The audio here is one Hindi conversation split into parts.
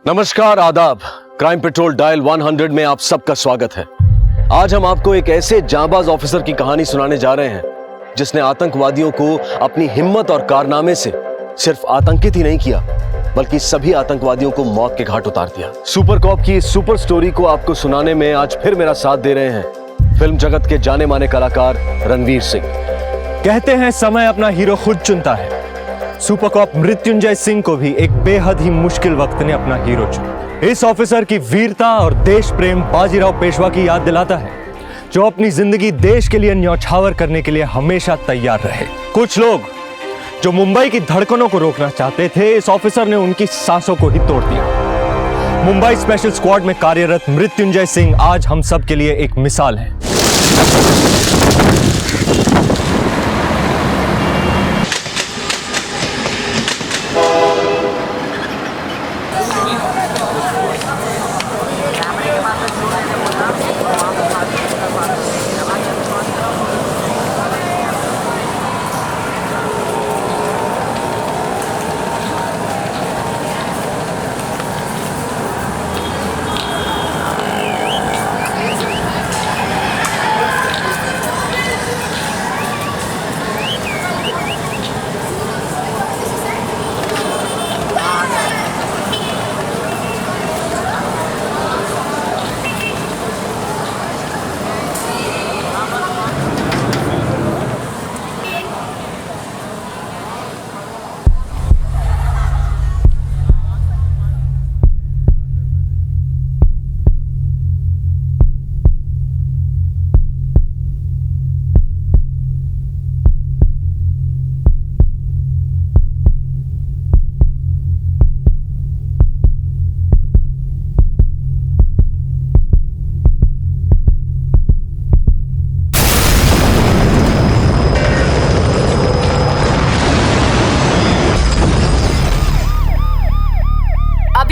नमस्कार, आदाब। क्राइम पेट्रोल डायल 100 में आप सबका स्वागत है। आज हम आपको एक ऐसे जांबाज ऑफिसर की कहानी सुनाने जा रहे हैं जिसने आतंकवादियों को अपनी हिम्मत और कारनामे से सिर्फ आतंकित ही नहीं किया बल्कि सभी आतंकवादियों को मौत के घाट उतार दिया। सुपर कॉप की इस सुपर स्टोरी को आपको सुनाने में आज फिर मेरा साथ दे रहे हैं फिल्म जगत के जाने माने कलाकार रणवीर सिंह। कहते हैं समय अपना हीरो खुद चुनता है। सुपर कॉप मृत्युंजय सिंह को भी एक बेहद ही मुश्किल वक्त ने अपना हीरो चुना। इस ऑफिसर की वीरता और देश प्रेम बाजीराव पेशवा की याद दिलाता है, जो अपनी जिंदगी देश के लिए न्यौछावर करने के लिए हमेशा तैयार रहे। कुछ लोग जो मुंबई की धड़कनों को रोकना चाहते थे, इस ऑफिसर ने उनकी सांसों को ही तोड़ दिया। मुंबई स्पेशल स्क्वाड में कार्यरत मृत्युंजय सिंह आज हम सब के लिए एक मिसाल है।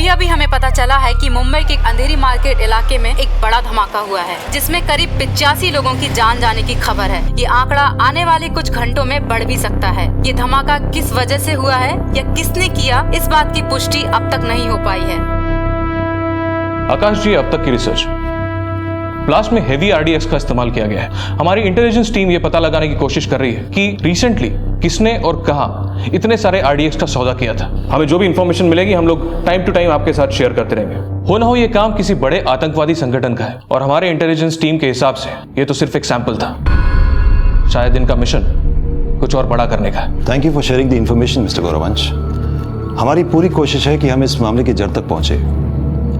अभी हमें पता चला है कि मुंबई के एक अंधेरी मार्केट इलाके में एक बड़ा धमाका हुआ है, जिसमें करीब 85 लोगों की जान जाने की खबर है। ये आंकड़ा आने वाले कुछ घंटों में बढ़ भी सकता है। ये धमाका किस वजह से हुआ है या किसने किया, इस बात की पुष्टि अब तक नहीं हो पाई है। आकाश जी, अब तक की रिसर्च ब्लास्ट में हेवी आरडीएक्स का इस्तेमाल किया गया है। हमारी इंटेलिजेंस टीम ये पता लगाने की कोशिश कर रही है कि रिसेंटली किसने और कहां इतने सारे आरडीएक्स का सौदा किया था। हमें जो भी इंफॉर्मेशन मिलेगी हम लोग टाइम टू टाइम आपके साथ शेयर करते रहेंगे। हो ना हो ये काम किसी बड़े आतंकवादी संगठन का है और हमारे इंटेलिजेंस टीम के हिसाब से ये तो सिर्फ एक सैंपल था। शायद इनका मिशन कुछ और बड़ा करने का है। Thank you for sharing the information mister Gauravansh. हमारी पूरी कोशिश है कि हम इस मामले की जड़ तक पहुंचे।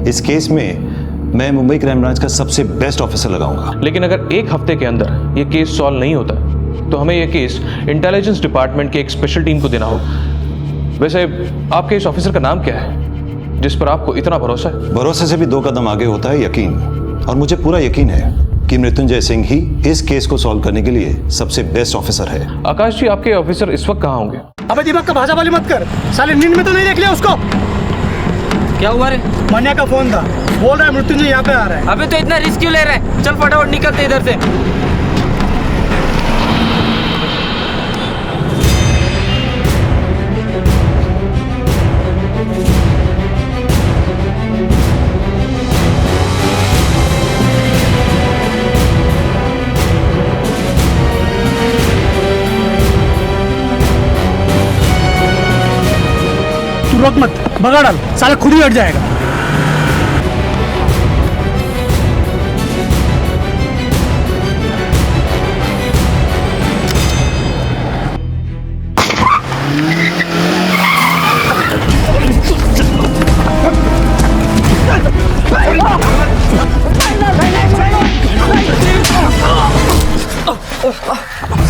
इस केस में मैं मुंबई क्राइम ब्रांच का सबसे बेस्ट ऑफिसर लगाऊंगा। लेकिन अगर एक हफ्ते के अंदर ये केस सॉल्व नहीं होता तो हमें ये केस इंटेलिजेंस डिपार्टमेंट की एक स्पेशल टीम को देना होगा। वैसे आपके इस ऑफिसर का नाम क्या है जिस पर आपको इतना भरोसा है? भरोसे से भी 2 कदम आगे होता है यकीन, और मुझे पूरा यकीन है कि मृत्युंजय सिंह ही इस केस को सॉल्व करने के लिए सबसे बेस्ट ऑफिसर है। आकाश जी, आपके ऑफिसर इस वक्त कहाँ होंगे? अबे दिमाग का भाषा वाली मत कर, साले नींद में तो नहीं देख लिया उसको? क्या हुआ रे? मन्या का फोन था, बोल रहा है मृत्युंजय यहाँ पे आ रहा है। अबे तो इतना रिस्क क्यों ले रहा है? चल फटाफट निकलते इधर से। तू रोक मत, भगा डाल, साला खुद ही हट जाएगा।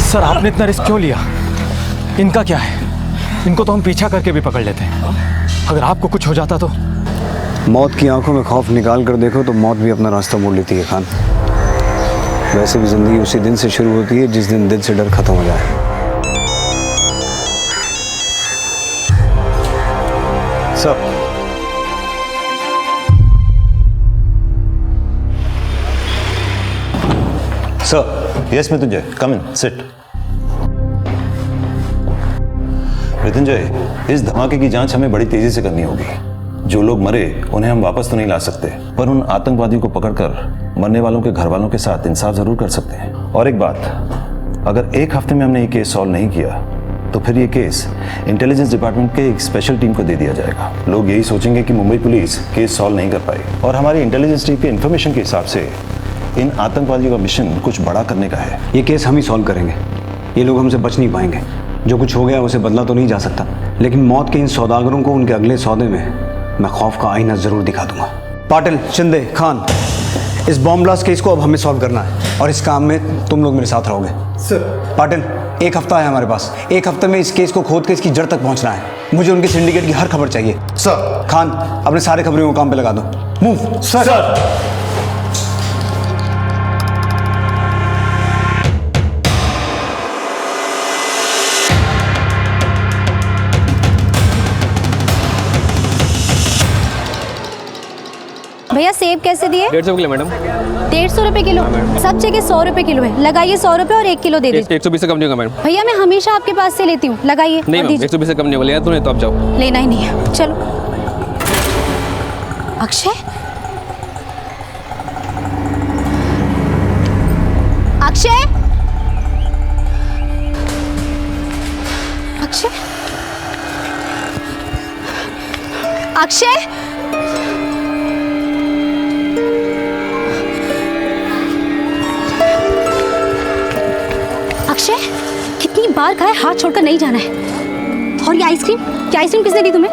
सर, आपने इतना रिस्क क्यों लिया? इनका क्या है? इनको तो हम पीछा करके भी पकड़ लेते हैं। अगर आपको कुछ हो जाता तो? मौत की आंखों में खौफ निकाल कर देखो तो मौत भी अपना रास्ता मोड़ लेती है खान। वैसे भी जिंदगी उसी दिन से शुरू होती है जिस दिन दिल से डर खत्म हो जाए। सर, सर, यस मृत्युंजय, कम इन, सिट। मृत्युंजय, इस धमाके की जांच हमें बड़ी तेजी से करनी होगी। जो लोग मरे उन्हें हम वापस तो नहीं ला सकते, पर उन आतंकवादियों को पकड़कर मरने वालों के घर वालों के साथ इंसाफ जरूर कर सकते हैं। और एक बात, अगर एक हफ्ते में हमने ये केस सॉल्व नहीं किया तो फिर ये केस इंटेलिजेंस डिपार्टमेंट के एक स्पेशल टीम को दे दिया जाएगा। लोग यही सोचेंगे कि मुंबई पुलिस केस सॉल्व नहीं कर पाई, और हमारी इंटेलिजेंस टीम के इन्फॉर्मेशन के हिसाब से इन आतंकवादियों का मिशन कुछ बड़ा करने का है। ये केस हम ही सॉल्व करेंगे, ये लोग हमसे बच नहीं पाएंगे। जो कुछ हो गया उसे बदला तो नहीं जा सकता, लेकिन मौत के इन सौदागरों को उनके अगले सौदे में मैं खौफ का आईना जरूर दिखा दूंगा। पाटिल, शिंदे, खान, इस बॉम्ब ब्लास्ट केस को अब हमें सॉल्व करना है और इस काम में तुम लोग मेरे साथ रहोगे। सर। पाटिल, एक हफ्ता है हमारे पास, एक हफ्ते में इस केस को खोद के इसकी जड़ तक पहुंचना है। मुझे उनके सिंडिकेट की हर खबर चाहिए। सर। खान, अपने सारे खबरों को काम पे लगा दो। मूव। सर। भैया सेब कैसे दिए? 150 किलो मैडम। 150 रुपए किलो? सब जगह 100 रुपए किलो है, लगाइए 100 रुपए और 1 किलो दे दीजिए। 120 से कम नहीं होगा मैडम। भैया मैं हमेशा आपके पास से लेती हूँ, लगाइए। नहीं मैम, 120 से कम नहीं होगा, लेना तो नहीं तो आप जाओ। लेना ही नहीं है, चलो। अक्षय, अक्षय, अक्षय, अक्षय, अक्षय, कितनी बार कहा है हाथ छोड़कर नहीं जाना है। और ये आइसक्रीम, क्या आइसक्रीम किसने दी तुम्हें?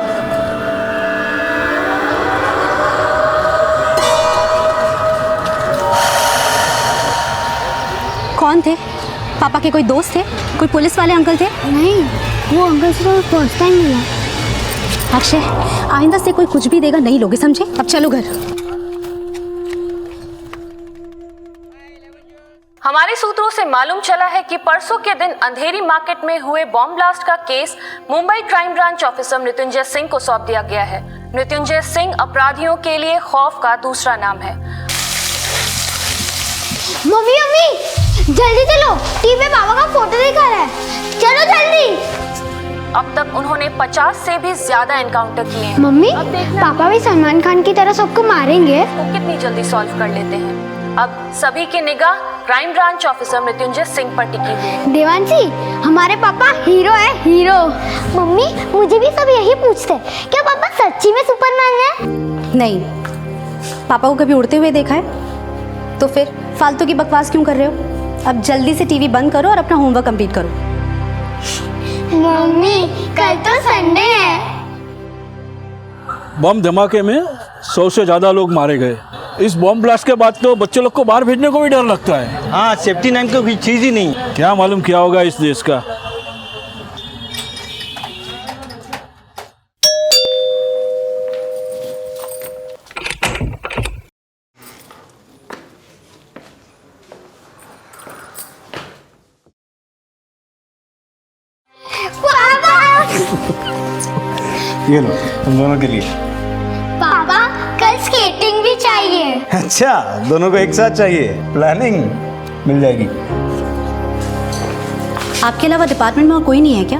कौन थे? पापा के कोई दोस्त थे? कोई पुलिस वाले अंकल थे? नहीं, वो अंकल से तो फर्स्ट टाइम मिला। अक्षय, आइंदा से कोई कुछ भी देगा नहीं लोगे, समझे? अब चलो घर। हमारे सूत्रों से मालूम चला है कि परसों के दिन अंधेरी मार्केट में हुए बॉम्ब ब्लास्ट का case Mumbai crime branch officer Mrityunjay Singh को सौंप दिया गया है। मृत्युंजय सिंह अपराधियों के लिए खौफ का दूसरा नाम है। मम्मी मम्मी जल्दी चलो, टीवी पे पापा का फोटो दिखा रहा है, चलो जल्दी। अब तक उन्होंने 50 से भी ज्यादा एनकाउंटर किए हैं। मम्मी, पापा भी सलमान खान की तरह सबको मारेंगे? वो कितनी जल्दी सॉल्व कर लेते हैं। अब सभी की निगाह crime branch officer Mrityunjay Singh पर टिकी हुई है। देवांशी, हमारे पापा हीरो है, हीरो। मम्मी, मुझे भी सब यही पूछते हैं, क्या पापा सच्ची में सुपरमैन है? नहीं, पापा को कभी उड़ते हुए देखा है? तो फिर फालतू की बकवास क्यों कर रहे हो? अब जल्दी से टीवी बंद करो और अपना होमवर्क कंप्लीट करो। मम्मी, कल तो संडे है। बम धमाके में 100 से ज्यादा लोग मारे गए। इस बॉम्ब ब्लास्ट के बाद तो बच्चे लोग को बाहर भेजने को भी डर लगता है। हाँ, सेफ्टी नाम की कोई चीज ही नहीं। क्या मालूम क्या होगा इस देश का। ये लो, तुम दोनों के लिए। पापा, कल स्केटिंग भी चाहिए। अच्छा, दोनों को एक साथ चाहिए? प्लानिंग मिल जाएगी। आपके अलावा डिपार्टमेंट में और कोई नहीं है क्या?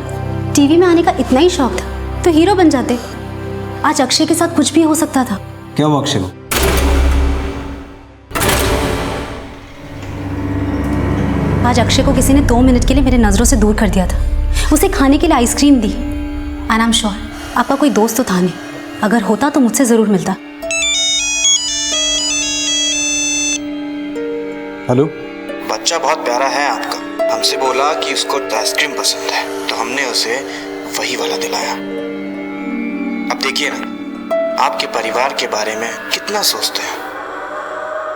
टीवी में आने का इतना ही शौक था तो हीरो बन जाते। आज अक्षय के साथ कुछ भी हो सकता था। क्या हुआ अक्षय को? आज अक्षय को किसी ने 2 मिनट के लिए मेरे नजरों से दूर कर दिया था। उसे खाने के लिए ice cream the. And I am sure आपका कोई दोस्त तो था नहीं, अगर होता तो मुझसे जरूर मिलता। हेलो। बच्चा बहुत प्यारा है आपका, हमसे बोला कि उसको आइसक्रीम पसंद है तो हमने उसे वही वाला दिलाया। अब देखिए ना, आपके परिवार के बारे में कितना सोचते हैं,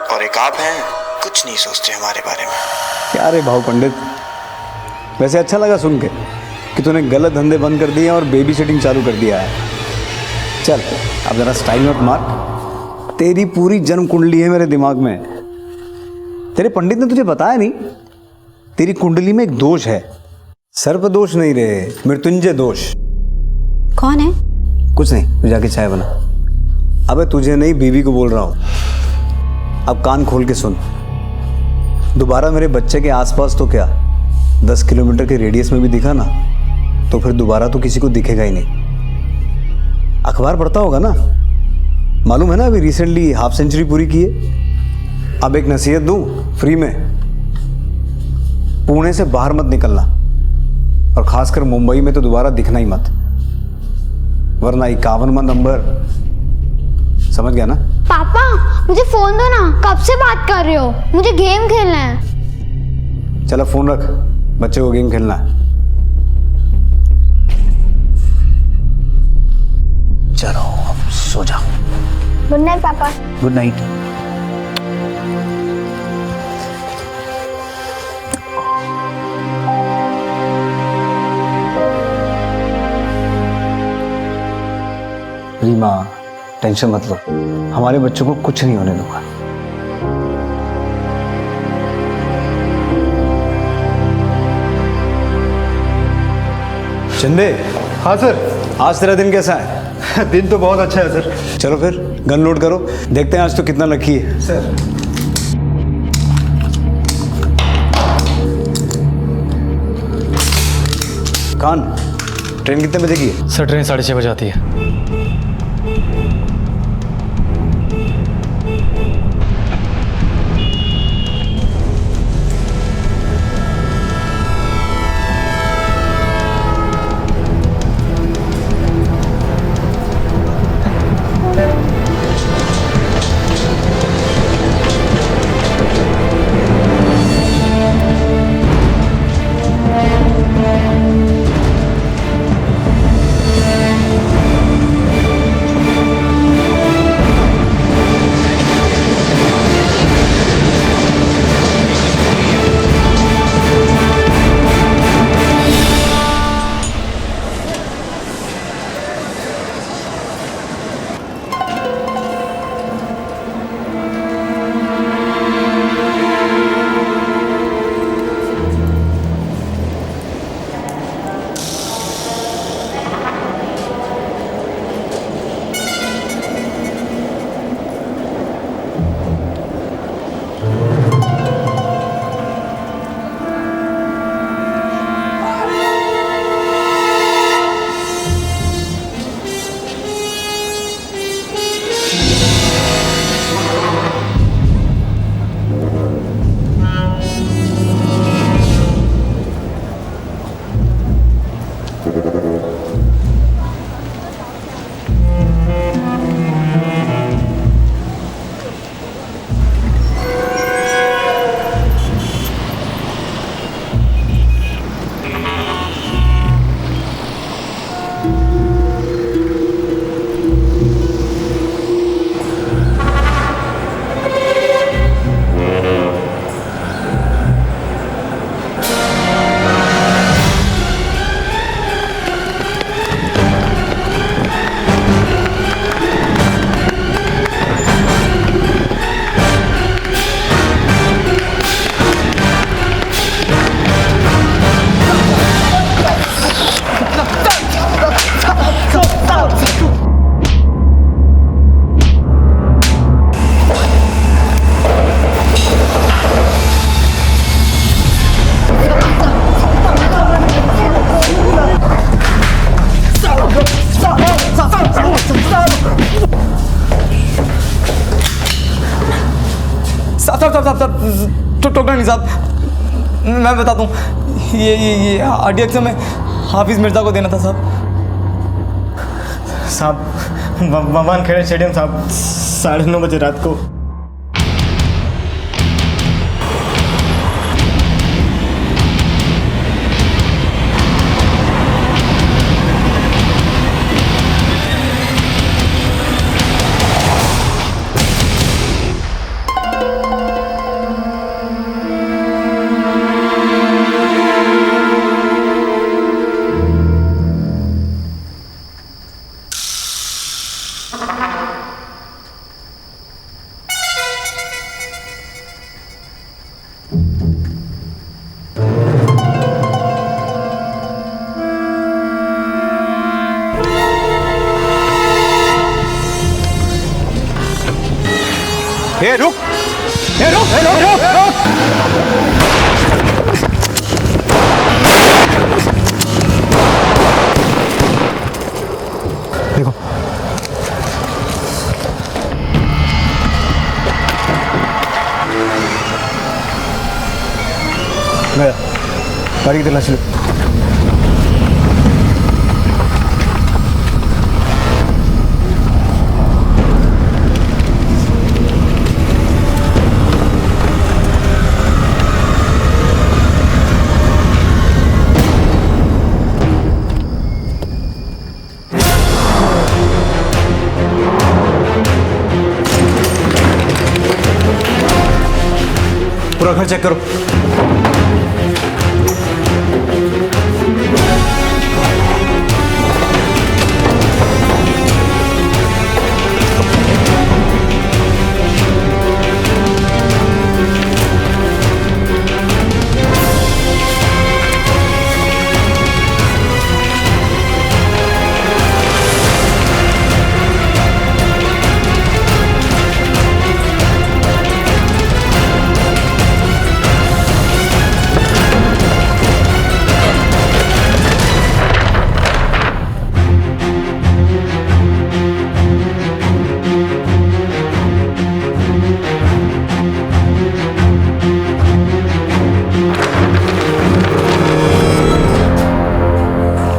और एक आप हैं कुछ नहीं सोचते हमारे बारे में। क्या रे भाव पंडित, वैसे अच्छा लगा सुन के कि तूने गलत धंधे बंद कर दिए और बेबी सिटिंग चालू कर दिया है। चल अब जरा स्टाइल मत मार, तेरी पूरी जन्म कुंडली है मेरे दिमाग में। तेरे पंडित ने तुझे बताया नहीं, तेरी कुंडली में एक दोष है। सर्प दोष नहीं रे, मृत्युंजय दोष। कौन है? कुछ नहीं, तू जाके चाय बना। अबे तुझे नहीं, बीवी को बोल रहा हूँ। अब कान खोल के सुन, दोबारा मेरे बच्चे के आसपास तो क्या 10 किलोमीटर के रेडियस में भी दिखा ना तो फिर दोबारा तो किसी को दिखेगा ही नहीं। अखबार पढ़ता होगा ना? मालूम है ना अभी रिसेंटली हाफ सेंचुरी पूरी की है। अब एक नसीहत दूं फ्री में, पुणे से बाहर मत निकलना, और खासकर मुंबई में तो दोबारा दिखना ही मत, वरना 51वां नंबर, समझ गया ना? पापा मुझे फोन दो ना, कब से बात कर रहे हो, मुझे गेम खेलना है। चलो फोन रख, बच्चे को गेम खेलना है। चलो अब सो जाओ। गुड नाइट पापा। Good night. रीमा टेंशन मत लो, हमारे बच्चों को कुछ नहीं होने दूंगा। चंदे। हाँ सर। आज तेरा दिन कैसा है? दिन तो बहुत अच्छा है सर। चलो फिर गन लोड करो, देखते हैं आज तो कितना लकी है। सर खान, ट्रेन कितने बजे की है? सर ट्रेन 6:30 बजे आती है। टोकना नहीं साहब, मैं बताता हूँ। ये RDX में हाफिज मिर्जा को देना था साहब। भगवान खेड़े स्टेडियम साहब 9:30 बजे रात को। रुक। देखो गाड़ी की तलाशी लो। पूरा घर चेक करो।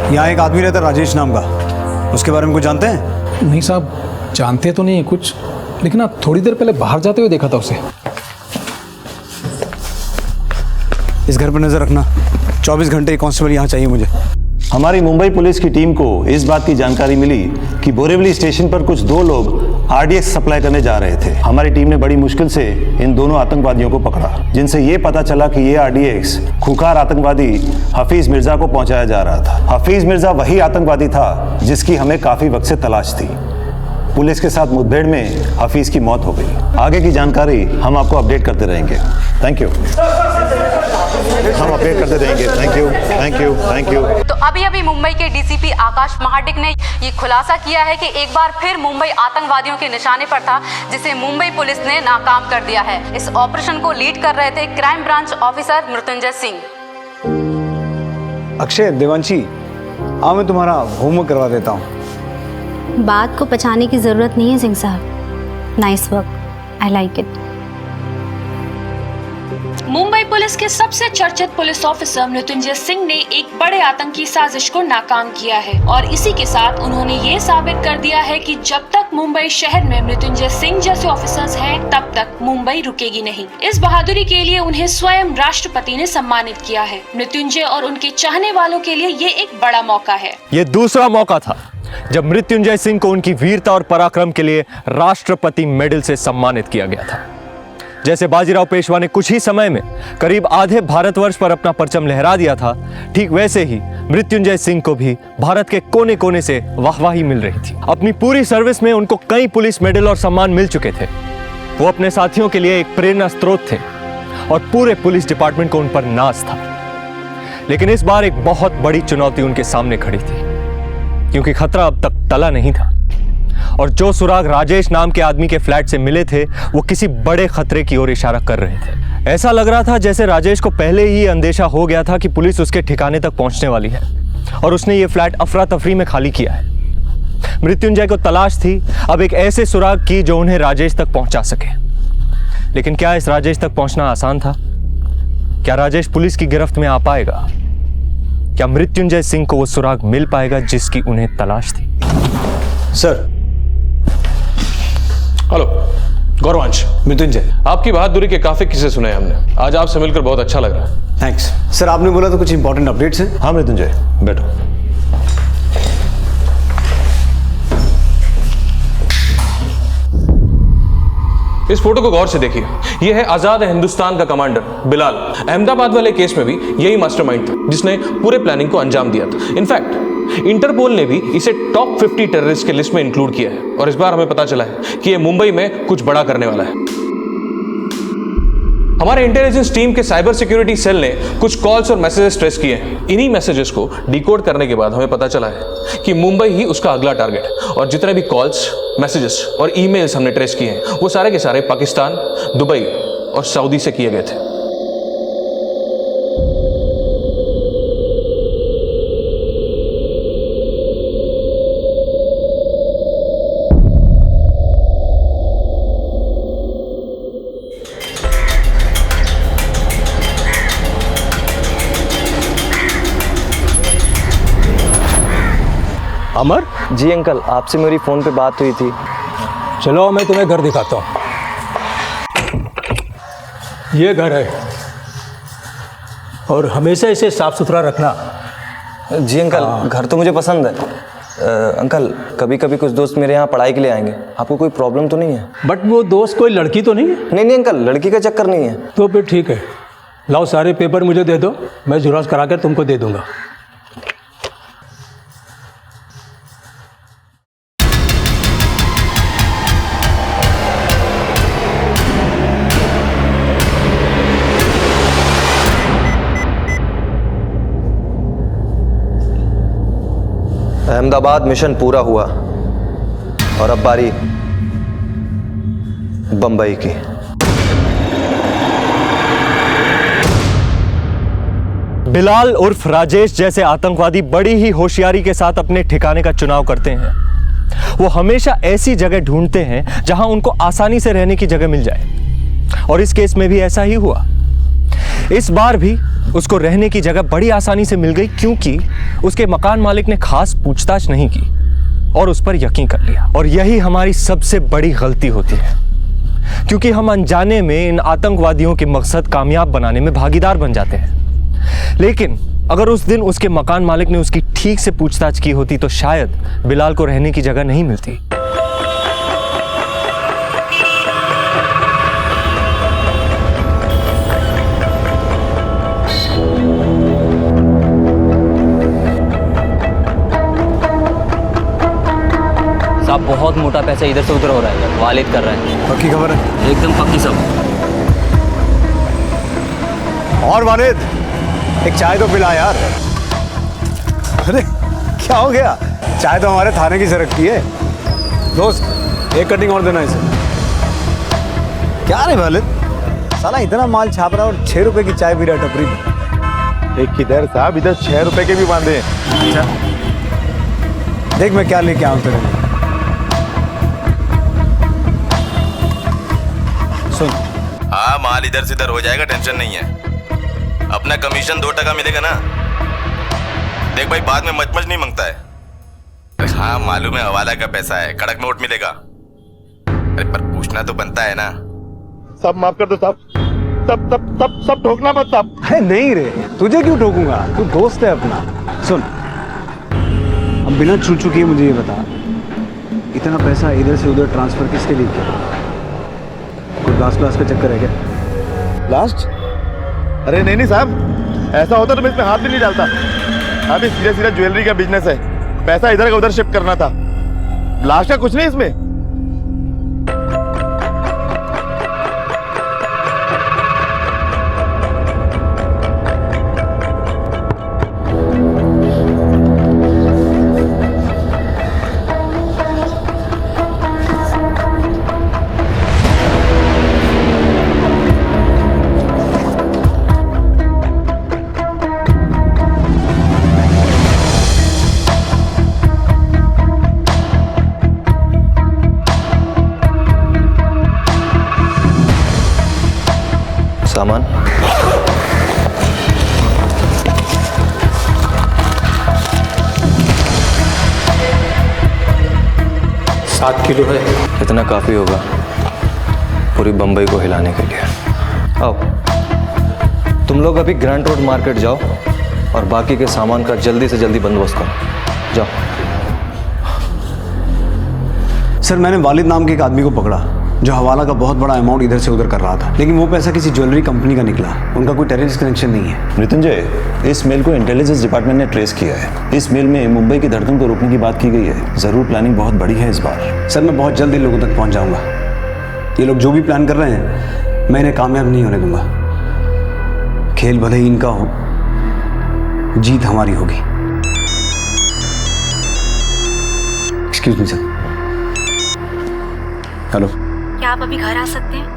यहाँ एक आदमी रहता है राजेश नाम का, उसके बारे में कुछ जानते हैं? नहीं साहब, जानते तो नहीं कुछ, लेकिन आप थोड़ी देर पहले बाहर जाते हुए देखा था उसे। इस घर पर नजर रखना, 24 घंटे कांस्टेबल यहाँ चाहिए मुझे। हमारी मुंबई पुलिस की टीम को इस बात की जानकारी मिली कि बोरीवली स्टेशन पर कुछ 2 लोग आरडीएक्स सप्लाई करने जा रहे थे। हमारी टीम ने बड़ी मुश्किल से इन दोनों आतंकवादियों को पकड़ा, जिनसे ये पता चला कि ये आरडीएक्स खुखार आतंकवादी हफीज मिर्जा को पहुंचाया जा रहा था। हफीज मिर्जा वही आतंकवादी था जिसकी हमें काफी वक्त से तलाश थी। पुलिस के साथ मुठभेड़ में हफीज की मौत हो गई। आगे की जानकारी हम आपको अपडेट करते रहेंगे। Thank you. हम अपडेट करते रहेंगे। Thank you, thank you, thank you. तो अभी मुंबई के डीसीपी आकाश महाडिक ने ये खुलासा किया है कि एक बार फिर मुंबई आतंकवादियों के निशाने पर था, जिसे मुंबई पुलिस ने नाकाम कर दिया है। इस ऑपरेशन को लीड कर रहे थे crime branch officer Mrityunjay Singh. Akshay, Devanshi, आओ मैं तुम्हारा होमवर्क करवा देता हूँ। बात को पछाने की जरूरत नहीं है सिंह साहब। Nice work, I like it. Mumbai police के सबसे चर्चित पुलिस ऑफिसर मृत्युंजय सिंह ने एक बड़े आतंकी साजिश को नाकाम किया है और इसी के साथ उन्होंने ये साबित कर दिया है कि जब तक मुंबई शहर में मृत्युंजय सिंह जैसे ऑफिसर्स हैं, तब तक मुंबई रुकेगी नहीं। इस बहादुरी के लिए उन्हें स्वयं राष्ट्रपति ने सम्मानित किया है। मृत्युंजय और उनके चाहने वालों के लिए ये एक बड़ा मौका है। ये दूसरा मौका था जब मृत्युंजय सिंह को उनकी वीरता और पराक्रम के लिए राष्ट्रपति मेडल से सम्मानित किया गया था। जैसे बाजीराव पेशवा ने कुछ ही समय में करीब आधे भारतवर्ष पर अपना परचम लहरा दिया था, ठीक वैसे ही मृत्युंजय सिंह को भी भारत के कोने कोने से वाहवाही मिल रही थी। अपनी पूरी सर्विस में उनको कई पुलिस मेडल और सम्मान मिल चुके थे। वो अपने साथियों के लिए एक प्रेरणा स्रोत थे और पूरे पुलिस डिपार्टमेंट को उन पर नाज था। लेकिन इस बार एक बहुत बड़ी चुनौती उनके सामने खड़ी थी, क्योंकि खतरा अब तक टला नहीं था और जो सुराग राजेश नाम के आदमी के फ्लैट से मिले थे वो किसी बड़े खतरे की ओर इशारा कर रहे थे। ऐसा लग रहा था जैसे राजेश को पहले ही अंदेशा हो गया था कि पुलिस उसके ठिकाने तक पहुंचने वाली है और उसने ये फ्लैट अफरा तफरी में खाली किया है। मृत्युंजय को तलाश थी अब एक ऐसे सुराग की जो उन्हें राजेश तक पहुंचा सके। लेकिन क्या इस राजेश तक पहुंचना आसान था? क्या राजेश पुलिस की गिरफ्त में आ पाएगा? क्या मृत्युंजय सिंह को वो सुराग मिल पाएगा जिसकी उन्हें तलाश थी? सर। हेलो गौरवांश। मृत्युंजय, आपकी बहादुरी के काफी किस्से सुने हमने। आज आपसे मिलकर बहुत अच्छा लग रहा है। थैंक्स। सर, आपने बोला तो कुछ इंपॉर्टेंट अपडेट्स हैं? हाँ मृत्युंजय, बैठो। इस फोटो को गौर से देखिए। यह है आजाद हिंदुस्तान का कमांडर बिलाल। अहमदाबाद वाले केस में भी यही मास्टरमाइंड था जिसने पूरे प्लानिंग को अंजाम दिया था। इनफैक्ट इंटरपोल ने भी इसे टॉप 50 टेररिस्ट के लिस्ट में इंक्लूड किया है और इस बार हमें पता चला है कि यह मुंबई में कुछ बड़ा करने वाला है। हमारे इंटेलिजेंस टीम के साइबर सिक्योरिटी सेल ने कुछ कॉल्स और मैसेजेस ट्रेस किए हैं। इन्हीं मैसेजेस को डिकोड करने के बाद हमें पता चला है कि मुंबई ही उसका अगला टारगेट है और जितने भी कॉल्स, मैसेजेस और ईमेल्स हमने ट्रेस किए हैं वो सारे के सारे पाकिस्तान, दुबई और सऊदी से किए गए थे। अमर? जी अंकल, आपसे मेरी फ़ोन पे बात हुई थी। चलो मैं तुम्हें घर दिखाता हूँ। ये घर है और हमेशा इसे साफ सुथरा रखना। जी अंकल, घर तो मुझे पसंद है। अंकल, कभी कभी कुछ दोस्त मेरे यहाँ पढ़ाई के लिए आएंगे, आपको कोई प्रॉब्लम तो नहीं है? बट वो दोस्त कोई लड़की तो नहीं है? नहीं अंकल, लड़की का चक्कर नहीं है। तो फिर ठीक है, लाओ सारे पेपर मुझे दे दो, मैं ज़ेरॉक्स करा कर तुमको दे दूंगा। अहमदाबाद मिशन पूरा हुआ और अब बारी बंबई की। बिलाल उर्फ राजेश जैसे आतंकवादी बड़ी ही होशियारी के साथ अपने ठिकाने का चुनाव करते हैं। वो हमेशा ऐसी जगह ढूंढते हैं जहां उनको आसानी से रहने की जगह मिल जाए, और इस केस में भी ऐसा ही हुआ। इस बार भी उसको रहने की जगह बड़ी आसानी से मिल गई, क्योंकि उसके मकान मालिक ने खास पूछताछ नहीं की और उस पर यकीन कर लिया। और यही हमारी सबसे बड़ी गलती होती है, क्योंकि हम अनजाने में इन आतंकवादियों के मकसद कामयाब बनाने में भागीदार बन जाते हैं। लेकिन अगर उस दिन उसके मकान मालिक ने उसकी ठीक से पूछताछ की होती तो शायद बिलाल को रहने की जगह नहीं मिलती। साहब, बहुत मोटा पैसा इधर से उधर हो रहा है, वालिद कर रहा है। पक्की खबर है? एकदम पक्की सब। और वालिद, एक चाय तो पिला यार। अरे क्या हो गया? चाय तो हमारे थाने की सरकती है। दोस्त, एक कटिंग और देना इसे। क्या रे वालिद, साला इतना माल छाप रहा और 6 रुपए की चाय पी रहा टपरी में। एक किधर साहब, इधर 6 रुपए के भी बांधे। अच्छा, देख मैं क्या लेके आऊं तेरे लिए। सुन, हाँ, माल इधर से इधर हो जाएगा, टेंशन नहीं है। अपना कमीशन 2% मिलेगा ना। देख भाई, बाद में मच नहीं मांगता है। हाँ मालूम है, हवाला का पैसा है, कड़क नोट मिलेगा। अरे पर पूछना तो बनता है ना। सब माफ कर दो साहब, सब ठोकना मत साहब। अरे नहीं रे, तुझे क्यों ठोकूंगा, तू दोस्त है अपना। सुन, अब बिना छू चुकी मुझे ये बता, इतना पैसा इधर से उधर ट्रांसफर किसके लिए किया? कोई ब्लास्ट का चक्कर है क्या? ब्लास्ट? अरे नहीं साहब, ऐसा होता तो मैं इसमें हाथ भी नहीं डालता। अभी सीधा ज्वेलरी का बिजनेस है, पैसा इधर का उधर शिफ्ट करना था। ब्लास्ट का कुछ नहीं इसमें। सामान 7 किलो है। इतना काफी होगा पूरी बंबई को हिलाने के लिए। आओ, तुम लोग अभी ग्रैंड रोड मार्केट जाओ और बाकी के सामान का जल्दी से जल्दी बंदोबस्त करो। जाओ। सर, मैंने वालिद नाम के एक आदमी को पकड़ा जो हवाला का बहुत बड़ा अमाउंट इधर से उधर कर रहा था, लेकिन वो पैसा किसी ज्वेलरी कंपनी का निकला। उनका कोई टेररिस्ट कनेक्शन नहीं है। मृत्युंजय, इस मेल को इंटेलिजेंस डिपार्टमेंट ने ट्रेस किया है। इस मेल में मुंबई की धड़कन को रोकने की बात की गई है। जरूर प्लानिंग बहुत बड़ी है इस बार। सर, मैं बहुत जल्द इन लोगों तक पहुंच जाऊंगा। ये लोग जो भी प्लान कर रहे हैं, मैं इन्हें कामयाब नहीं होने दूंगा। खेल भले ही इनका हो, जीत हमारी होगी। Excuse me sir. हेलो, क्या आप अभी घर आ सकते हैं?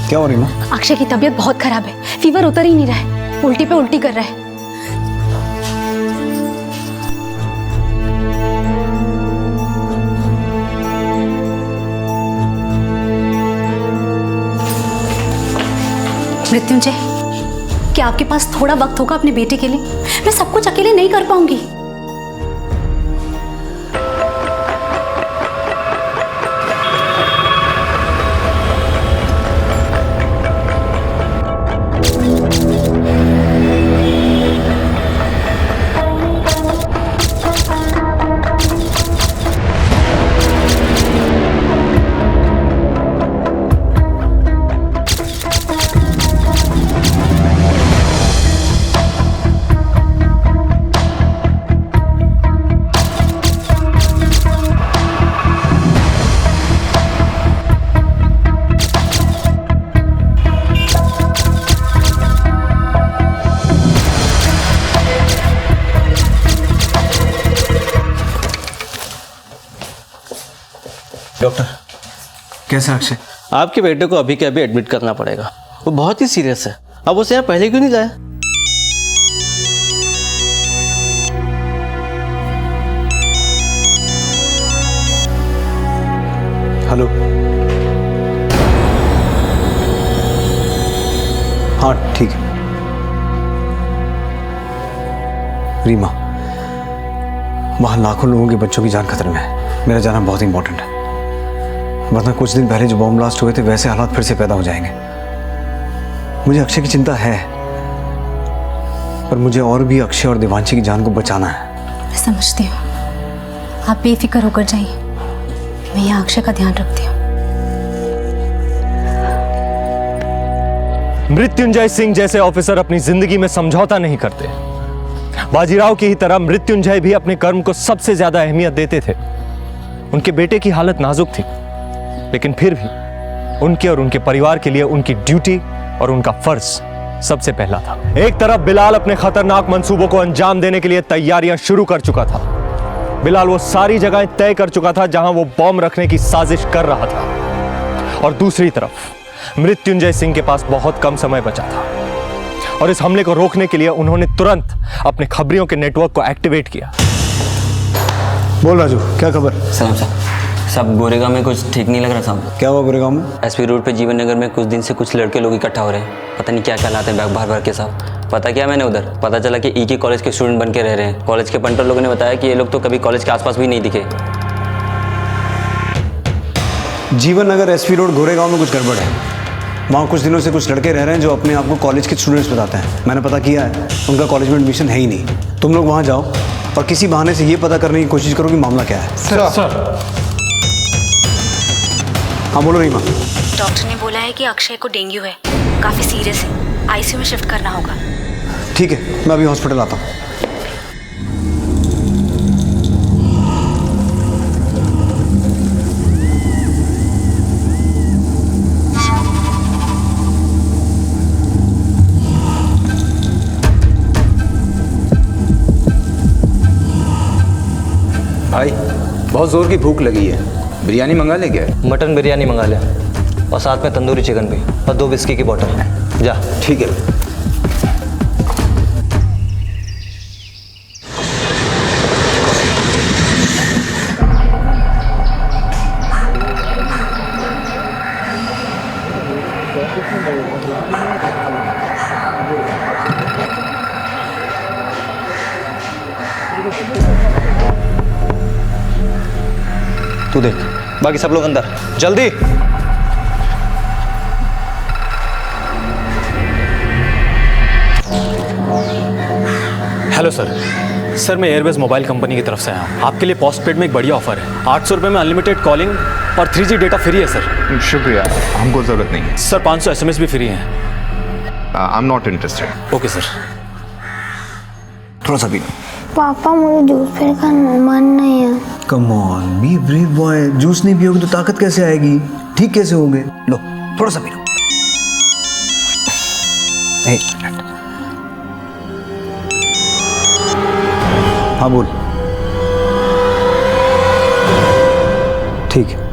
क्या हो रही माँ? अक्षय की तबीयत बहुत खराब है, फीवर उतर ही नहीं रहा है, उल्टी पे उल्टी कर रहा है। मृत्युंजय, क्या आपके पास थोड़ा वक्त होगा अपने बेटे के लिए? मैं सब कुछ अकेले नहीं कर पाऊंगी। डॉक्टर, कैसा अक्षय? आपके बेटे को अभी के अभी एडमिट करना पड़ेगा, वो बहुत ही सीरियस है। अब उसे यहाँ पहले क्यों नहीं लाया? हेलो, हाँ ठीक है। रीमा, वहां लाखों लोगों के बच्चों की जान खतरे में है, मेरा जाना बहुत इंपॉर्टेंट है, वरना कुछ दिन पहले जो बॉम्ब ब्लास्ट हुए थे वैसे हालात फिर से पैदा हो जाएंगे। मुझे अक्षय की चिंता है, पर मुझे और भी अक्षय और देवांशी की जान को बचाना है। मैं समझती हूँ, आप बेफिक्र होकर जाइए, मैं यहाँ अक्षय का ध्यान रखती हूँ। मृत्युंजय सिंह जैसे ऑफिसर अपनी जिंदगी में समझौता नहीं करते। बाजीराव की ही तरह मृत्युंजय भी अपने कर्म को सबसे ज्यादा अहमियत देते थे। उनके बेटे की हालत नाजुक थी, लेकिन फिर भी उनके और उनके परिवार के लिए उनकी ड्यूटी और उनका फर्ज सबसे पहला था। एक तरफ बिलाल अपने खतरनाक मंसूबों को अंजाम देने के लिए तैयारियां शुरू कर चुका था। बिलाल वो सारी जगहें तय कर चुका था जहां वो बॉम्ब रखने की साजिश कर रहा था, और दूसरी तरफ मृत्युंजय सिंह के पास बहुत कम समय बचा था, और इस हमले को रोकने के लिए उन्होंने तुरंत अपने खबरियों के नेटवर्क को एक्टिवेट किया। बोल राजू, क्या खबर? सलाम साहब, सब गोरेगांव में कुछ ठीक नहीं लग रहा साहब। क्या हुआ गोरेगांव में? एसपी रोड पे जीवन नगर में कुछ दिन से कुछ लड़के लोग इकट्ठा हो रहे हैं, पता नहीं क्या क्या लाते हैं बैग भर भर के साहब। पता किया मैंने उधर, पता चला कि ई के कॉलेज के स्टूडेंट बन के रह रहे हैं। कॉलेज के पंटर लोगों ने बताया कि ये लोग तो कभी कॉलेज के आसपास भी नहीं दिखे। जीवन नगर एसपी रोड गोरेगांव में कुछ गड़बड़ है। वहाँ कुछ दिनों से कुछ लड़के रह रहे हैं जो अपने आप को कॉलेज के स्टूडेंट्स बताते हैं। मैंने पता किया है, उनका कॉलेज में एडमिशन है ही नहीं। तुम लोग वहाँ जाओ और किसी बहाने से ये पता करने की कोशिश करो कि मामला क्या है। सर। हाँ बोलो रीमा। डॉक्टर ने बोला है कि अक्षय को डेंगू है, काफी सीरियस है, आईसीयू में शिफ्ट करना होगा। ठीक है, मैं अभी हॉस्पिटल आता हूँ। भाई बहुत जोर की भूख लगी है, बिरयानी मंगा ले क्या? मटन बिरयानी मंगा ले, और साथ में तंदूरी चिकन भी, और 2 विस्की की बोतल। जा। ठीक है। तू देख, बाकी सब लोग अंदर, जल्दी। हेलो सर, मैं एयरवेज मोबाइल कंपनी की तरफ से आया हूँ। आपके लिए पोस्टपेड में एक बढ़िया ऑफर है। 800 रुपये में अनलिमिटेड कॉलिंग और 3G डेटा फ्री है सर। शुक्रिया, हमको जरूरत नहीं है सर। 500 SMS भी फ्री हैं। I am not interested. Okay sir. थोड़ा सा पी लो। पापा मुझे जूस पीने का मन नहीं है। Come on, be brave boy. Juice नहीं पियोगे तो ताकत कैसे आएगी? ठीक कैसे होगे? लो थोड़ा सा पी लो। एक मिनट। हाँ बोल। ठीक है।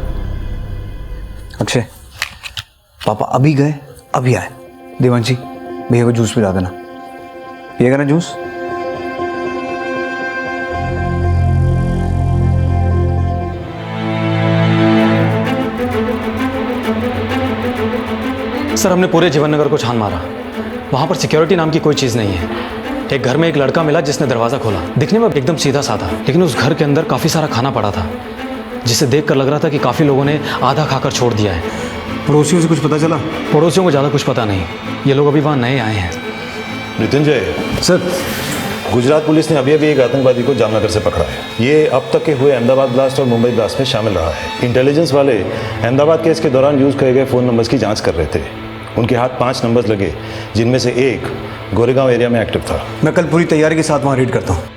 अक्षय, पापा अभी गए अभी आए। देवांशी भैया को जूस पिला देना। पिएगा ना जूस? सर हमने पूरे जीवन नगर को छान मारा, वहाँ पर सिक्योरिटी नाम की कोई चीज़ नहीं है। एक घर में एक लड़का मिला जिसने दरवाज़ा खोला, दिखने में एकदम सीधा साधा, लेकिन उस घर के अंदर काफ़ी सारा खाना पड़ा था जिसे देखकर लग रहा था कि काफ़ी लोगों ने आधा खाकर छोड़ दिया है। पड़ोसियों से कुछ पता चला? पड़ोसियों को ज़्यादा कुछ पता नहीं, ये लोग अभी वहाँ नए आए हैं। मृत्युंजय सर, गुजरात पुलिस ने अभी एक आतंकवादी को जामनगर से पकड़ा है। ये अब तक के हुए अहमदाबाद ब्लास्ट और मुंबई ब्लास्ट में शामिल रहा है। इंटेलिजेंस वाले अहमदाबाद केस के दौरान यूज किए गए फ़ोन नंबर्स की जांच कर रहे थे। उनके हाथ 5 नंबर्स लगे, जिनमें से एक गोरेगांव एरिया में एक्टिव था। मैं कल पूरी तैयारी के साथ वहाँ रेड करता हूँ।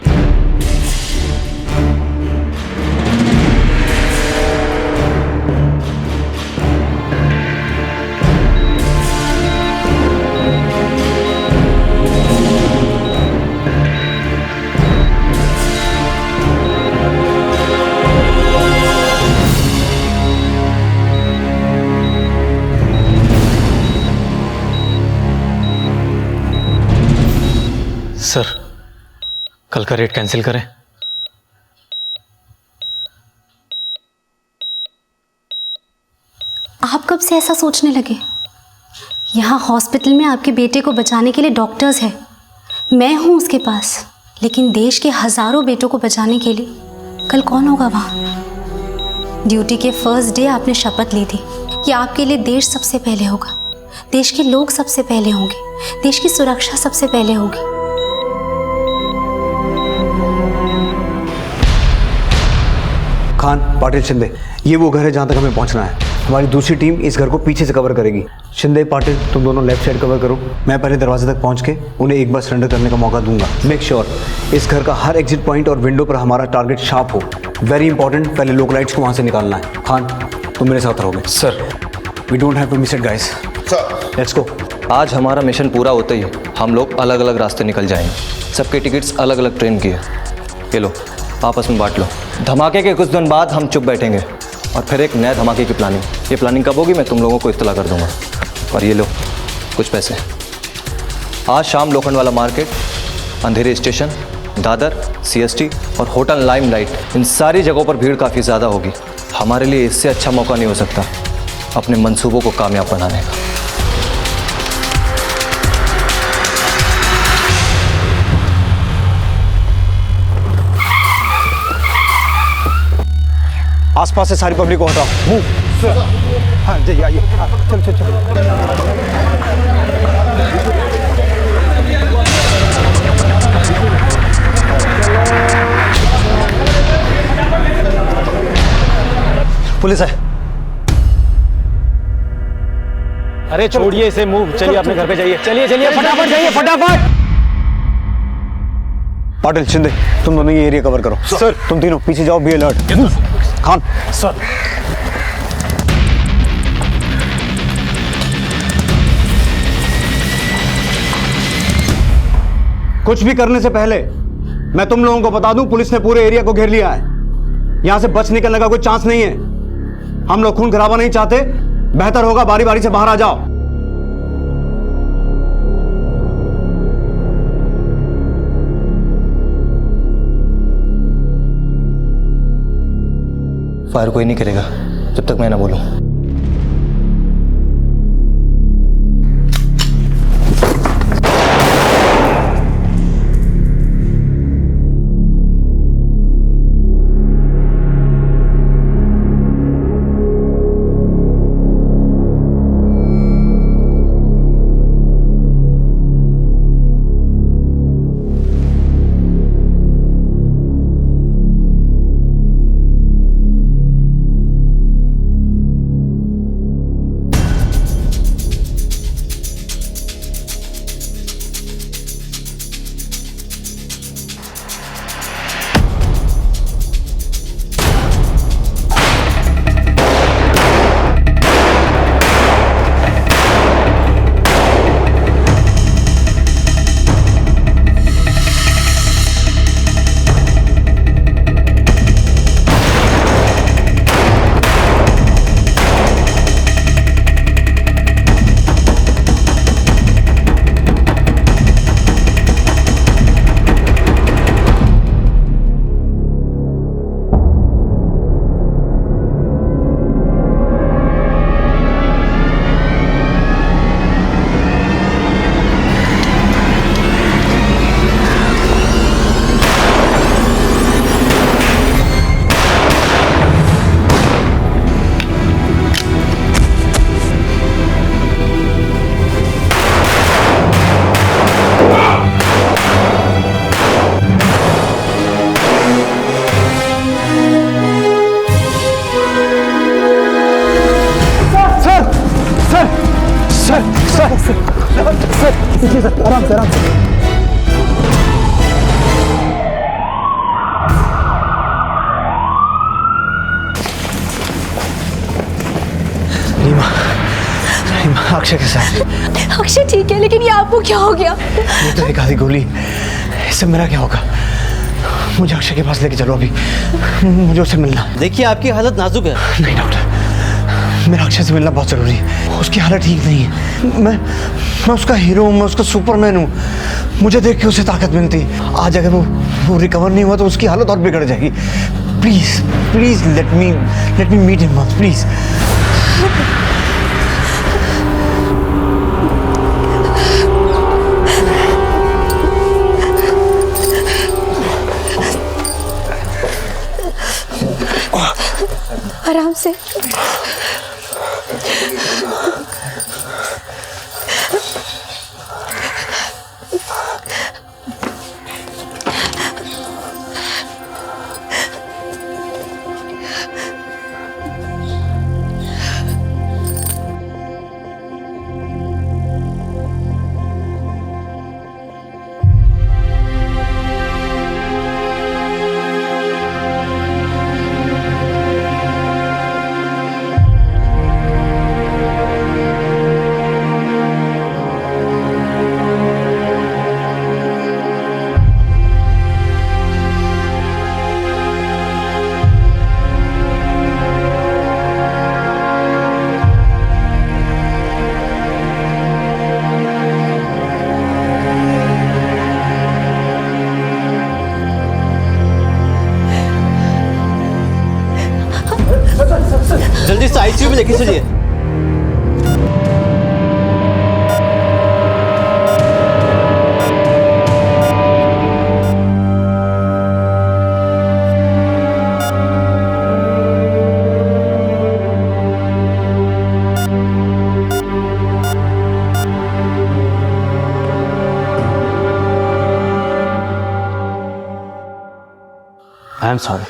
सर कल का रेट कैंसिल करें? आप कब से ऐसा सोचने लगे? यहाँ हॉस्पिटल में आपके बेटे को बचाने के लिए डॉक्टर्स हैं, मैं हूँ उसके पास, लेकिन देश के हजारों बेटों को बचाने के लिए कल कौन होगा वहाँ? ड्यूटी के फर्स्ट डे आपने शपथ ली थी कि आपके लिए देश सबसे पहले होगा, देश के लोग सबसे पहले होंगे, देश की सुरक्षा सबसे पहले होगी। खान, पाटिल, शिंदे, ये वो घर है जहाँ तक हमें पहुँचना है। हमारी दूसरी टीम इस घर को पीछे से कवर करेगी। शिंदे, पाटिल, तुम दोनों लेफ्ट साइड कवर करो। मैं पहले दरवाजे तक पहुँच के उन्हें एक बार सरेंडर करने का मौका दूंगा। मेक श्योर इस घर का हर एग्जिट पॉइंट और विंडो पर हमारा टारगेट शार्प हो। वेरी इंपॉर्टेंट, पहले लोकलाइट्स को वहाँ से निकालना है। खान, तुम मेरे साथ रहोगे। Sir we don't have to miss it guys. Let's go. आज हमारा मिशन पूरा होते ही हम लोग अलग अलग रास्ते निकल जाएंगे। सबके टिकट्स अलग अलग ट्रेन की है, ये लो आपस में बांट लो। धमाके के कुछ दिन बाद हम चुप बैठेंगे और फिर एक नए धमाके की प्लानिंग। ये प्लानिंग कब होगी मैं तुम लोगों को इत्तला कर दूंगा। और ये लो कुछ पैसे। आज शाम लोखंड वाला मार्केट, अंधेरी स्टेशन, दादर, CST और होटल लाइमलाइट, इन सारी जगहों पर भीड़ काफ़ी ज़्यादा होगी। हमारे लिए इससे अच्छा मौका नहीं हो सकता अपने मंसूबों को कामयाब बनाने का। आसपास से सारी पब्लिक को हटाओ। मूव। हाँ जी, आइए। चल चल चल। पुलिस है। अरे छोड़िए इसे, मूव। चलिए अपने घर पे जाइए। चलिए चलिए फटाफट जाइए, फटाफट। पाटिल, शिंदे, तुम दोनों ये एरिया कवर करो। सर, तुम तीनों पीछे जाओ, बी अलर्ट। खान सर। कुछ भी करने से पहले मैं तुम लोगों को बता दूं, पुलिस ने पूरे एरिया को घेर लिया है। यहां से बच निकलने का कोई चांस नहीं है। हम लोग खून खराबा नहीं चाहते, बेहतर होगा बारी बारी से बाहर आ जाओ। फायर कोई नहीं करेगा जब तक मैं ना बोलूं। अक्षय के साथ। अक्षय ठीक है, लेकिन ये आपको क्या हो गया? ये तो एक आधी गोली, इससे मेरा क्या होगा? मुझे अक्षय के पास लेके चलो अभी, मुझे उससे मिलना। देखिए आपकी हालत नाजुक है। नहीं डॉक्टर, मेरा अक्षय से मिलना बहुत जरूरी है। उसकी हालत ठीक नहीं है। मैं उसका हीरो हूँ, मैं उसका सुपरमैन हूँ। मुझे देख के उसे ताकत मिलती। आज अगर वो रिकवर नहीं हुआ तो उसकी हालत और बिगड़ जाएगी। Please please let me meet him please. आराम से। जल्दी से आईसीयू में लेके चलिए। I am sorry.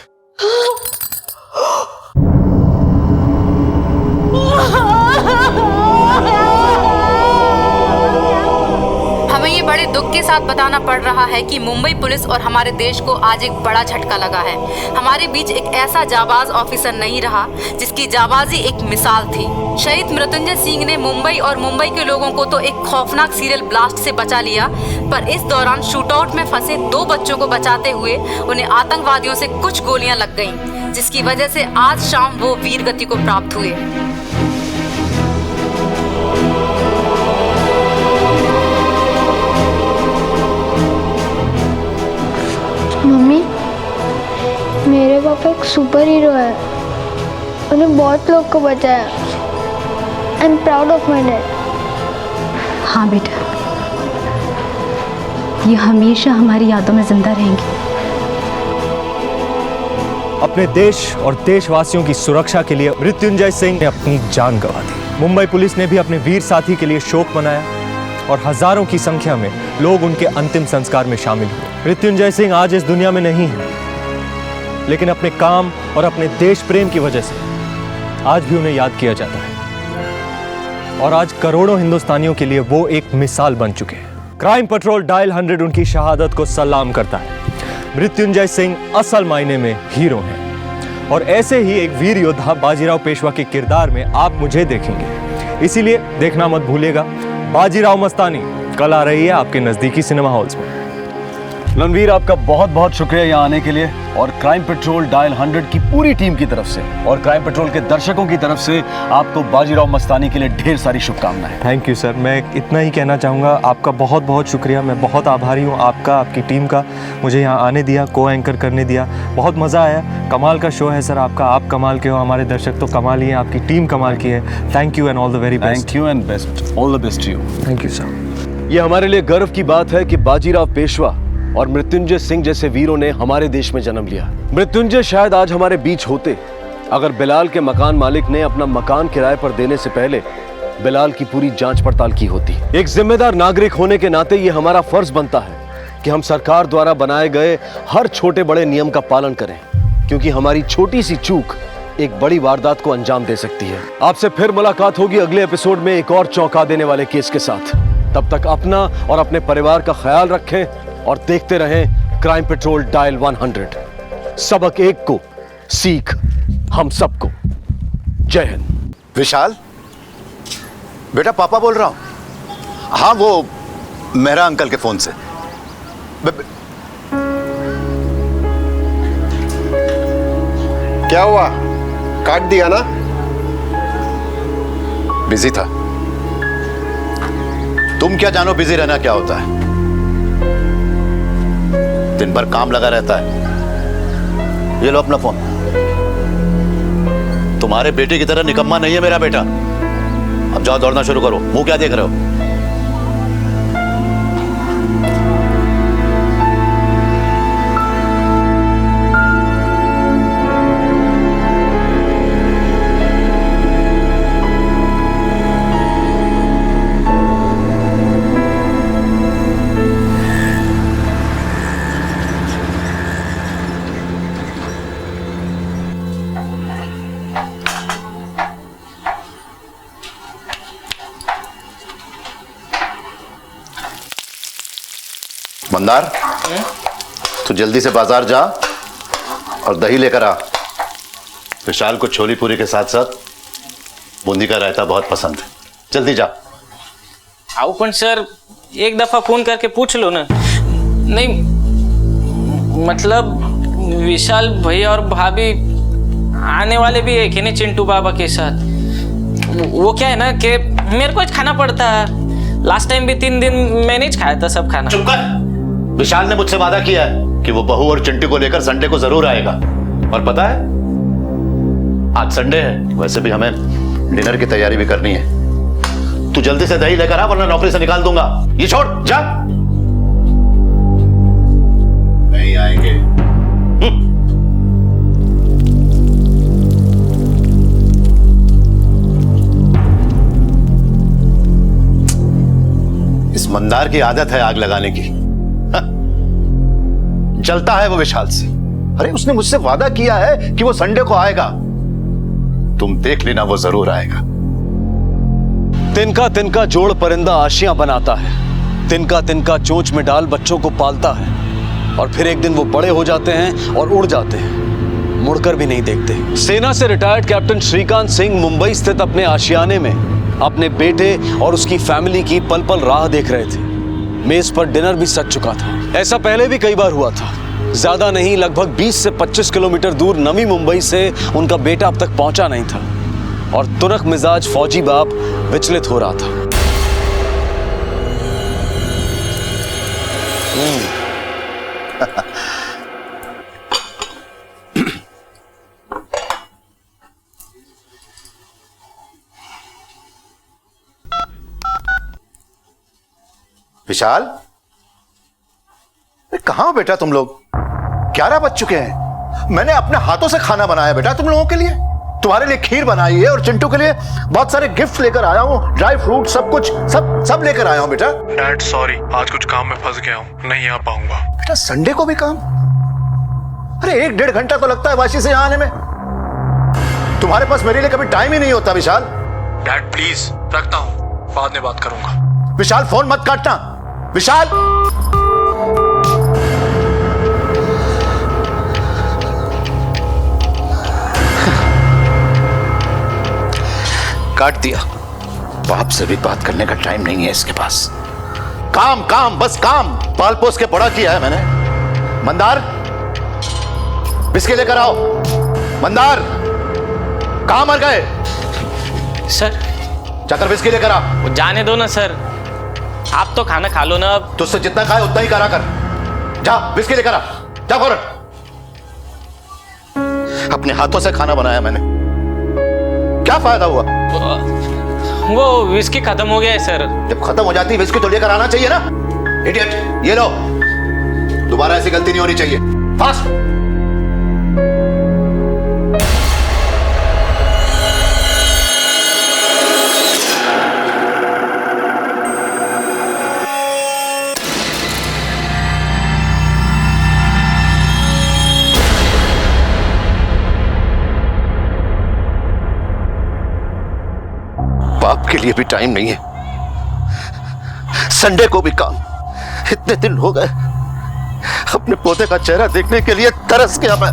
हमें ये बड़े दुख के साथ बताना पड़ रहा है कि मुंबई पुलिस और हमारे देश को आज एक बड़ा झटका लगा है। हमारे बीच एक ऐसा जाबाज ऑफिसर नहीं रहा जिसकी जाबाजी एक मिसाल थी। शहीद मृत्युंजय सिंह ने मुंबई और मुंबई के लोगों को तो एक खौफनाक सीरियल ब्लास्ट से बचा लिया, पर इस दौरान शूटआउट में फंसे 2 बच्चों को बचाते हुए उन्हें आतंकवादियों से कुछ गोलियां लग गईं, जिसकी वजह से आज शाम वो वीर गति को प्राप्त हुए। मम्मी, मेरे पापा एक सुपर हीरो है। उन्हें बहुत लोग को बचाया। I am proud of my dad. हाँ बेटा, ये हमेशा हमारी यादों में जिंदा रहेंगी। अपने देश और देशवासियों की सुरक्षा के लिए मृत्युंजय सिंह ने अपनी जान गंवा दी। मुंबई पुलिस ने भी अपने वीर साथी के लिए शोक मनाया और हजारों की संख्या में लोग उनके अंतिम संस्कार में शामिल हुए। मृत्युंजय सिंह आज इस दुनिया में नहीं है, लेकिन अपने काम और अपने देश प्रेम की वजह से आज भी उन्हें याद किया जाता है और आज करोड़ों हिंदुस्तानियों के लिए वो एक मिसाल बन चुके हैं। क्राइम पेट्रोल डायल 100 उनकी शहादत को सलाम करता है। मृत्युंजय सिंह असल मायने में हीरो हैं और ऐसे ही एक वीर योद्धा बाजीराव पेशवा के किरदार में आप मुझे देखेंगे। इसीलिए देखना मत भूलिएगा बाजीराव मस्तानी कल आ रही है आपके नजदीकी सिनेमा हॉल्स में। रणवीर, आपका बहुत बहुत शुक्रिया यहाँ आने के लिए और क्राइम पेट्रोल डायल 100 की पूरी टीम की तरफ से और क्राइम पेट्रोल के दर्शकों की तरफ से आपको बाजीराव मस्तानी के लिए ढेर सारी शुभकामनाएं। थैंक यू सर, मैं इतना ही कहना चाहूँगा, आपका बहुत बहुत शुक्रिया। मैं बहुत आभारी हूँ आपका, आपकी टीम का, मुझे यहाँ आने दिया, को एंकर करने दिया। बहुत मज़ा आया। कमाल का शो है सर आपका, आप कमाल के हो, हमारे दर्शक तो कमाल ही हैं, आपकी टीम कमाल की है। Thank you and all the very best. Thank you and best, all the best to you. Thank you sir. ये हमारे लिए गर्व की बात है कि बाजीराव पेशवा और मृत्युंजय सिंह जैसे वीरों ने हमारे देश में जन्म लिया। मृत्युंजय शायद आज हमारे बीच होते अगर बिलाल के मकान मालिक ने अपना मकान किराए पर देने से पहले बिलाल की पूरी जांच पड़ताल की होती। एक जिम्मेदार नागरिक होने के नाते ये हमारा फर्ज बनता है कि हम सरकार द्वारा बनाए गए हर छोटे बड़े नियम का पालन करें, क्योंकि हमारी छोटी सी चूक एक बड़ी वारदात को अंजाम दे सकती है। आपसे फिर मुलाकात होगी अगले एपिसोड में एक और चौंका देने वाले केस के साथ। तब तक अपना और अपने परिवार का ख्याल रखें और देखते रहें क्राइम पेट्रोल डायल 100। सबक एक को, सीख हम सबको। जय हिंद। विशाल, बेटा पापा बोल रहा हूँ। हाँ वो मेहरा अंकल के फोन से। क्या हुआ, काट दिया ना? बिजी था। तुम क्या जानो बिजी रहना क्या होता है? दिन भर काम लगा रहता है। ये लो अपना फोन। तुम्हारे बेटे की तरह निकम्मा नहीं है मेरा बेटा। अब जाओ दौड़ना शुरू करो। मुंह क्या देख रहे हो? मंदार, तू जल्दी से बाजार जा और दही लेकर आ। विशाल को छोली पूरी के साथ साथ बूंदी का रायता बहुत पसंद है। जल्दी जा। आओ पण सर, एक दफा फोन करके पूछ लो ना। नहीं मतलब विशाल भैया और भाभी आने वाले भी है कि नहीं चिंटू बाबा के साथ। वो क्या है ना कि मेरे को खाना पड़ता है। लास्ट टाइम भी 3 दिन मैंने ही खाया था सब खाना। चुप कर। विशाल ने मुझसे वादा किया है कि वो बहू और चिंटू को लेकर संडे को जरूर आएगा। और पता है आज संडे है, वैसे भी हमें डिनर की तैयारी भी करनी है। तू जल्दी से दही लेकर आ वरना नौकरी से निकाल दूंगा। ये छोड़ जा। नहीं आएंगे। इस मंदार की आदत है आग लगाने की। चलता है वो विशाल से। अरे उसने मुझसे वादा किया है कि वो संडे को आएगा। तुम देख लेना, वो जरूर आएगा। तिनका तिनका जोड़ परिंदा आशियां बनाता है। तिनका तिनका चोंच में डाल बच्चों को पालता है और फिर एक दिन वो बड़े हो जाते हैं और उड़ जाते हैं, मुड़कर भी नहीं देखते। सेना से रिटायर्ड कैप्टन श्रीकांत सिंह मुंबई स्थित अपने आशियाने में अपने बेटे और उसकी फैमिली की पल पल राह देख रहे थे। मेज पर डिनर भी सज चुका था। ऐसा पहले भी कई बार हुआ था। ज्यादा नहीं, लगभग 20 से 25 किलोमीटर दूर नवी मुंबई से उनका बेटा अब तक पहुंचा नहीं था और तुरक मिजाज फौजी बाप विचलित हो रहा था। विशाल, कहां हो बेटा तुम लोग? 11 बज चुके हैं। मैंने अपने हाथों से खाना बनाया बेटा तुम लोगों के लिए। तुम्हारे लिए खीर बनाई है और चिंटू के लिए बहुत सारे गिफ्ट लेकर आया हूँ। ड्राई फ्रूट सब कुछ सब लेकर आया हूँ बेटा। डैड सॉरी, आज कुछ काम में फंस गया हूँ, नहीं आ पाऊंगा। बेटा संडे को भी काम? अरे 1-1.5 घंटा तो लगता है वाशी से यहाँ आने में। तुम्हारे पास मेरे लिए कभी टाइम ही नहीं होता विशाल। डैड प्लीज, रखता हूँ, बाद में बात करूंगा। विशाल फोन मत काटना। विशाल, काट दिया। बाप से भी बात करने का टाइम नहीं है इसके पास। काम काम बस काम। पाल पोस के बड़ा किया है मैंने। मंदार, बिस्किट लेकर आओ। मंदार, कहां मर गए? सर जाकर बिस्किट लेकर आ। जाने दो ना सर, आप तो खाना खा लो ना। अब तुझसे जितना खाए उतना ही करा कर। जा बिस्किट लेकर आ, जा फौरन। अपने हाथों से खाना बनाया मैंने, क्या फायदा हुआ? वो विस्की खत्म हो गया है सर। जब खत्म हो जाती विस्की तो लेकर आना चाहिए ना। इडियट, ये लो। दोबारा ऐसी गलती नहीं होनी चाहिए। फास्ट। बाप के लिए भी टाइम नहीं है, संडे को भी काम। इतने दिन हो गए अपने पोते का चेहरा देखने के लिए तरस गया मैं।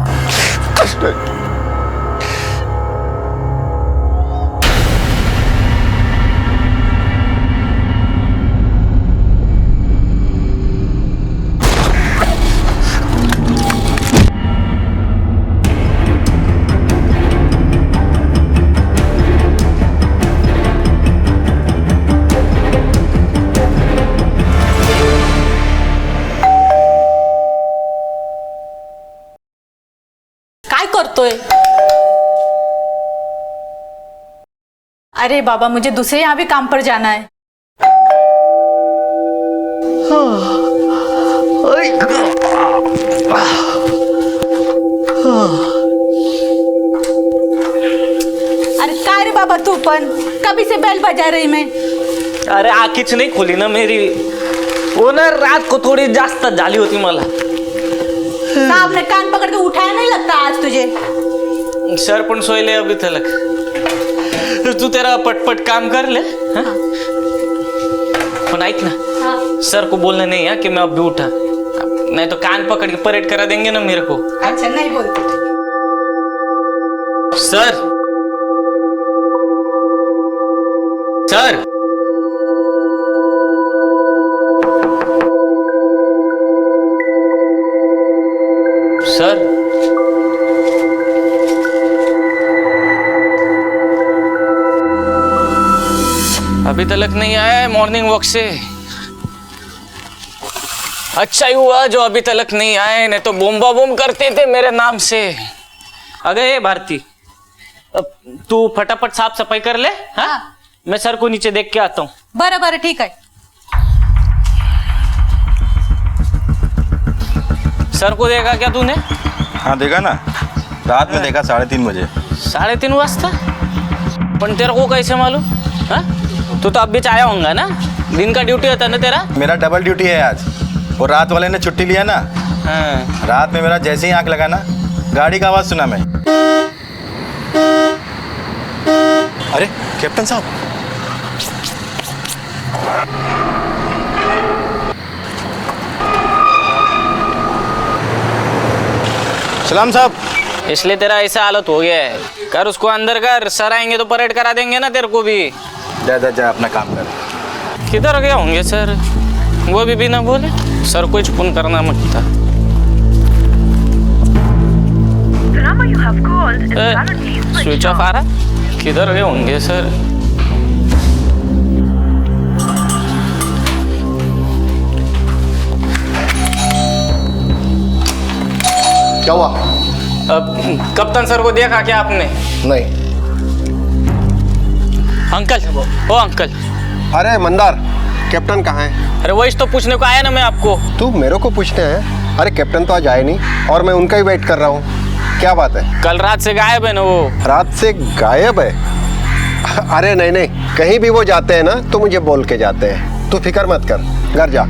सोए। अरे बाबा, मुझे दूसरे यहाँ भी काम पर जाना है। अरे काय रे बाबा, तू पण कभी से बेल बजा रही मैं। अरे आखीच नहीं खोली ना मेरी, वो ना रात को थोड़ी जास्त झाली होती मला। साहब ने कान पकड़ के उठाया नहीं लगता आज तुझे। सर पण सोयले अभी तलक। तू तेरा पटपट काम कर ले, हाँ? पण ऐक ना, सर को बोलना नहीं है कि मैं अब भी उठा, नहीं तो कान पकड़ के परेड करा देंगे ना मेरे को। अच्छा, नहीं बोलते। सर, सर, सर, अभी तक नहीं आया है मॉर्निंग वॉक से। अच्छा ही हुआ जो अभी तक नहीं आए, नहीं तो बोम्बा बोम करते थे मेरे नाम से। अगे भारती, तू फटाफट साफ सफाई कर ले, हाँ? मैं सर को नीचे देख के आता हूँ। बराबर, ठीक है। सर को देखा क्या तूने? हाँ देखा ना, रात में देखा 3:30 बजे। 3:30 वाजता? पण तेरे को कैसे मालूम? हाँ? तू तो अब भी आया होगा ना, दिन का ड्यूटी होता ना तेरा। मेरा डबल ड्यूटी है आज, और रात वाले ने छुट्टी लिया ना। हाँ। रात में मेरा जैसे ही आंख लगा ना, गाड़ी का आवाज सुना मैं। अरे कैप्टन साहब, सलाम साहब। इसलिए तेरा ऐसा हालत हो गया है, कर उसको अंदर कर, सर आएंगे तो परेड करा देंगे ना तेरे को भी। जा जा जा, अपना काम कर। किधर गए होंगे सर? वो भी बिना बोले सर को फोन करना मत था। स्विच ऑफ आ रहा, किधर गए होंगे सर? क्या हुआ? कप्तान सर को देखा क्या आपने? नहीं। अंकल, ओ अंकल। अरे मंदार, कैप्टन कहाँ है? अरे वही तो पूछने को आया ना मैं आपको। तू मेरे को पूछते हैं? अरे कैप्टन तो आज आए नहीं, और मैं उनका ही वेट कर रहा हूँ। क्या बात है? कल रात से गायब है ना वो। रात से गायब है? अरे नहीं नहीं, कहीं भी वो जाते हैं ना तो मुझे बोल के जाते हैं। तू फिक्र मत कर, घर जा।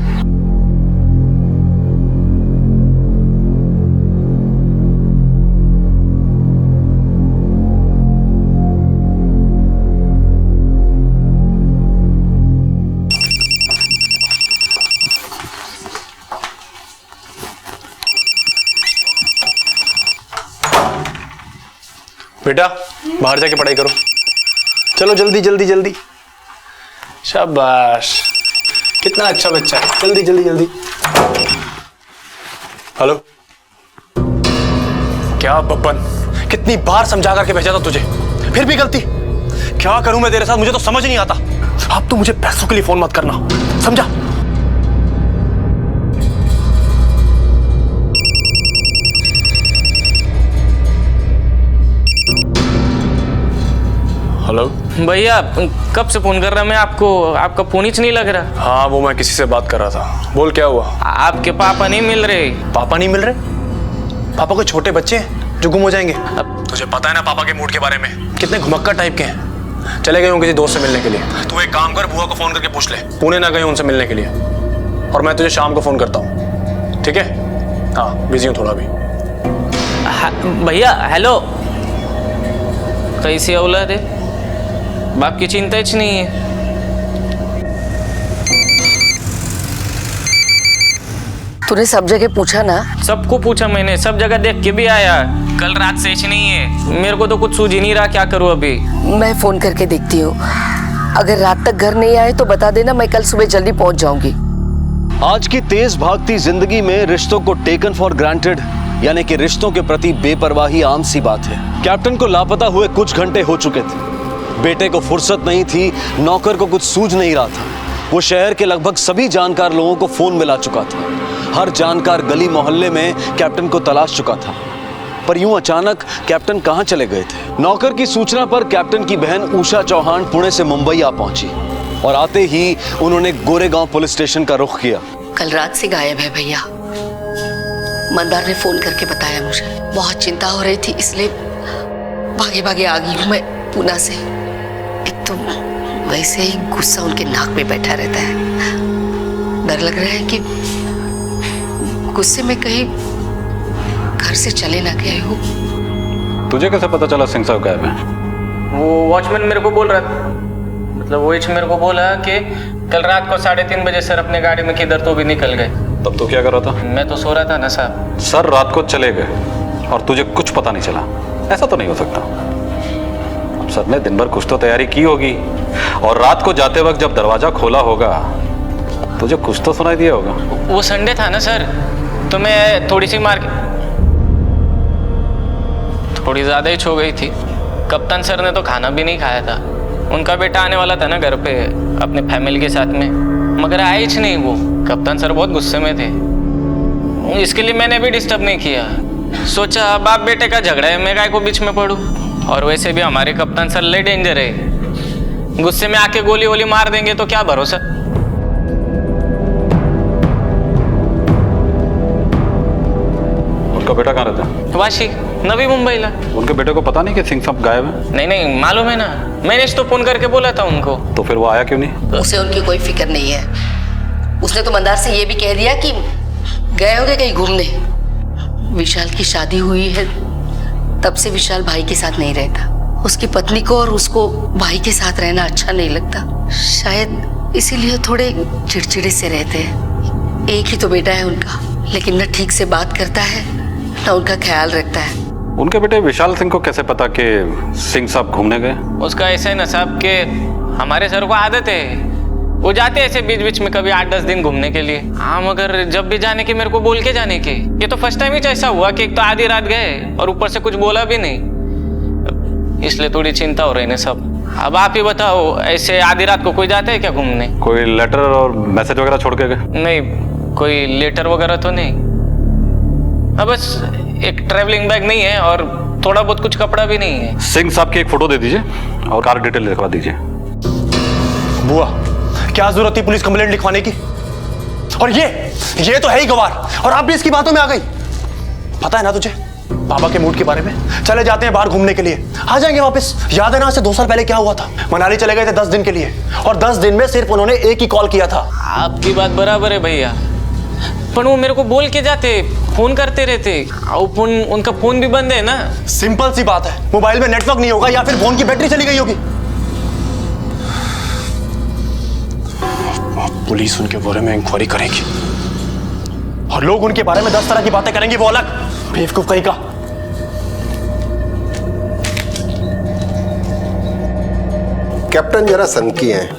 बेटा बाहर जाके पढ़ाई करो, चलो जल्दी जल्दी जल्दी। शाबाश, कितना अच्छा बच्चा है। जल्दी जल्दी जल्दी। हेलो, क्या बब्बन, कितनी बार समझा करके भेजा था तुझे, फिर भी गलती। क्या करूं मैं तेरे साथ, मुझे तो समझ नहीं आता। अब तो मुझे पैसों के लिए फोन मत करना, समझा? हेलो भैया, कब से फोन कर रहा मैं आपको, आपका फोन ही नहीं लग रहा। हाँ वो मैं किसी से बात कर रहा था। बोल क्या हुआ? आपके पापा नहीं मिल रहे। पापा नहीं मिल रहे? पापा कोई छोटे बच्चे हैं जो गुम हो जाएंगे? अब तुझे पता है ना पापा के मूड के बारे में, कितने घुमक्कर टाइप के हैं। चले गए हों किसी दोस्त से मिलने के लिए। तू एक काम कर, बुआ को फोन करके पूछ ले, पुणे ना गए उनसे मिलने के लिए, और मैं तुझे शाम को फोन करता हूँ, ठीक है? हाँ बिजी हूँ थोड़ा भी। भैया हेलो, कैसी औलाद है, बाप की चिंता ही नहीं है। तूने सब जगह पूछा ना? सबको पूछा मैंने, सब जगह देख के भी आया। कल रात से ही नहीं है, मेरे को तो कुछ सूझ ही नहीं रहा क्या करूं अभी। मैं फोन करके देखती हूँ, अगर रात तक घर नहीं आए तो बता देना, मैं कल सुबह जल्दी पहुंच जाऊंगी। आज की तेज भागती जिंदगी में रिश्तों को टेकन फॉर ग्रांटेड, यानी कि रिश्तों के प्रति बेपरवाही आम सी बात है। कैप्टन को लापता हुए कुछ घंटे हो चुके थे, बेटे को फुर्सत नहीं थी, नौकर को कुछ सूझ नहीं रहा था। वो शहर के लगभग सभी जानकार लोगों को फोन मिला चुका था, हर जानकार गली मोहल्ले में कैप्टन को तलाश चुका था, पर यूं अचानक कैप्टन कहां चले गए थे? नौकर की सूचना पर कैप्टन की बहन उषा चौहान पुणे से मुंबई आ पहुंची और आते ही उन्होंने गोरेगांव पुलिस स्टेशन का रुख किया। कल रात से गायब है भैया। मंदार ने फोन करके बताया मुझे। बहुत चिंता हो रही थी, इसलिए भागे भागे आ गई हूँ मैं पूना से। एक तो वैसे ही गुस्सा उनके नाक में बैठा रहता है। डर लग रहा है कि गुस्से में कहीं घर से चले ना गए हो। तुझे कैसे पता चला सिंह साहब गायब हैं? वो वॉचमैन मेरे को बोल रहा था, मतलब वो मेरे को बोला कि कल रात को 3:30 बजे सर अपने गाड़ी में किधर तो भी निकल गए। तब तो क्या कर रहा था? मैं तो सो रहा था ना साहब। सर रात को चले गए और तुझे कुछ पता नहीं चला, ऐसा तो नहीं हो सकता। अब सर ने दिन भर कुछ तो तैयारी की होगी और रात को जाते वक्त जब दरवाजा खोला होगा तुझे कुछ तो सुनाई दिया होगा। वो संडे था ना सर, तो मैं थोड़ी सी थोड़ी ज्यादा ही छो गई थी। कप्तान सर ने तो खाना भी नहीं खाया था। उनका बेटा आने वाला था ना घर पे अपने फैमिली के साथ में, मगर आए ही नहीं वो। कप्तान सर बहुत गुस्से में थे, इसके लिए मैंने भी डिस्टर्ब नहीं किया। सोचा बाप बेटे का झगड़ा है, मैं गाय को बीच में पड़ूं। और वैसे भी हमारे कप्तान सर ले डेंजर है, गुस्से में आके गोली वोली मार देंगे तो क्या भरोसा। उनका बेटा कहाँ रहता है? वाशी, नवी मुंबई ला। उनके बेटे को पता नहीं कि सिंह साहब गायब है? नहीं मालूम है ना, मैंने तो फोन करके बोला था उनको। तो फिर वो आया क्यों नहीं? उसे उनकी कोई फिक्र नहीं है। उसने तो मंदार से ये भी कह दिया कि गए होंगे कहीं घूमने। विशाल की शादी हुई है तब से विशाल भाई के साथ नहीं रहता। उसकी पत्नी को और उसको भाई के साथ रहना अच्छा नहीं लगता, शायद इसीलिए थोड़े चिड़चिड़े से रहते हैं। एक ही तो बेटा है उनका, लेकिन न ठीक से बात करता है न उनका ख्याल रखता है। उनके बेटे विशाल सिंह को कैसे पता कि सिंह साहब घूमने गए? उसका ऐसा है ना साहब कि हमारे सर को आदत है, वो जाते ऐसे बीच बीच में कभी 8-10 दिन घूमने के लिए। हाँ, मगर जब भी जाने के मेरे को बोल के जाने के। ये तो फर्स्ट टाइम ही ऐसा हुआ कि एक तो आधी रात गए और ऊपर से कुछ बोला भी नहीं, इसलिए थोड़ी चिंता हो रही है सब। अब आप ही बताओ, ऐसे आधी रात को कोई जाता है क्या घूमने? कोई लेटर और मैसेज वगैरह छोड़ के गए? नहीं, कोई लेटर वगैरह तो नहीं। अब बस एक ट्रैवलिंग बैग नहीं है और थोड़ा बहुत कुछ कपड़ा भी नहीं है। सिंह साहब की एक फोटो दे दीजिए और कार डिटेल लिखवा दीजिए। बुआ, क्या जरूरत थी पुलिस कंप्लेंट लिखवाने की? और ये तो है ही गवार, और आप भी इसकी बातों में आ गई। पता है ना तुझे पापा के मूड के बारे में? चले जाते हैं बाहर घूमने के लिए, आ जाएंगे वापस। याद है ना, आज से 2 साल पहले क्या हुआ था? मनाली चले गए थे 10 दिन के लिए, और 10 दिन में सिर्फ उन्होंने एक ही कॉल किया था। आपकी बात बराबर है भैया, पर वो मेरे को बोल के जाते, फोन करते रहते, और उनका फोन भी बंद है ना। सिंपल सी बात है, मोबाइल में नेटवर्क नहीं होगा या फिर फोन की बैटरी चली गई होगी। पुलिस उनके बारे में इंक्वायरी करेगी और लोग उनके बारे में 10 तरह की बातें करेंगे, वो अलग। बेवकूफ कहीं का। कैप्टन जरा सनकी हैं।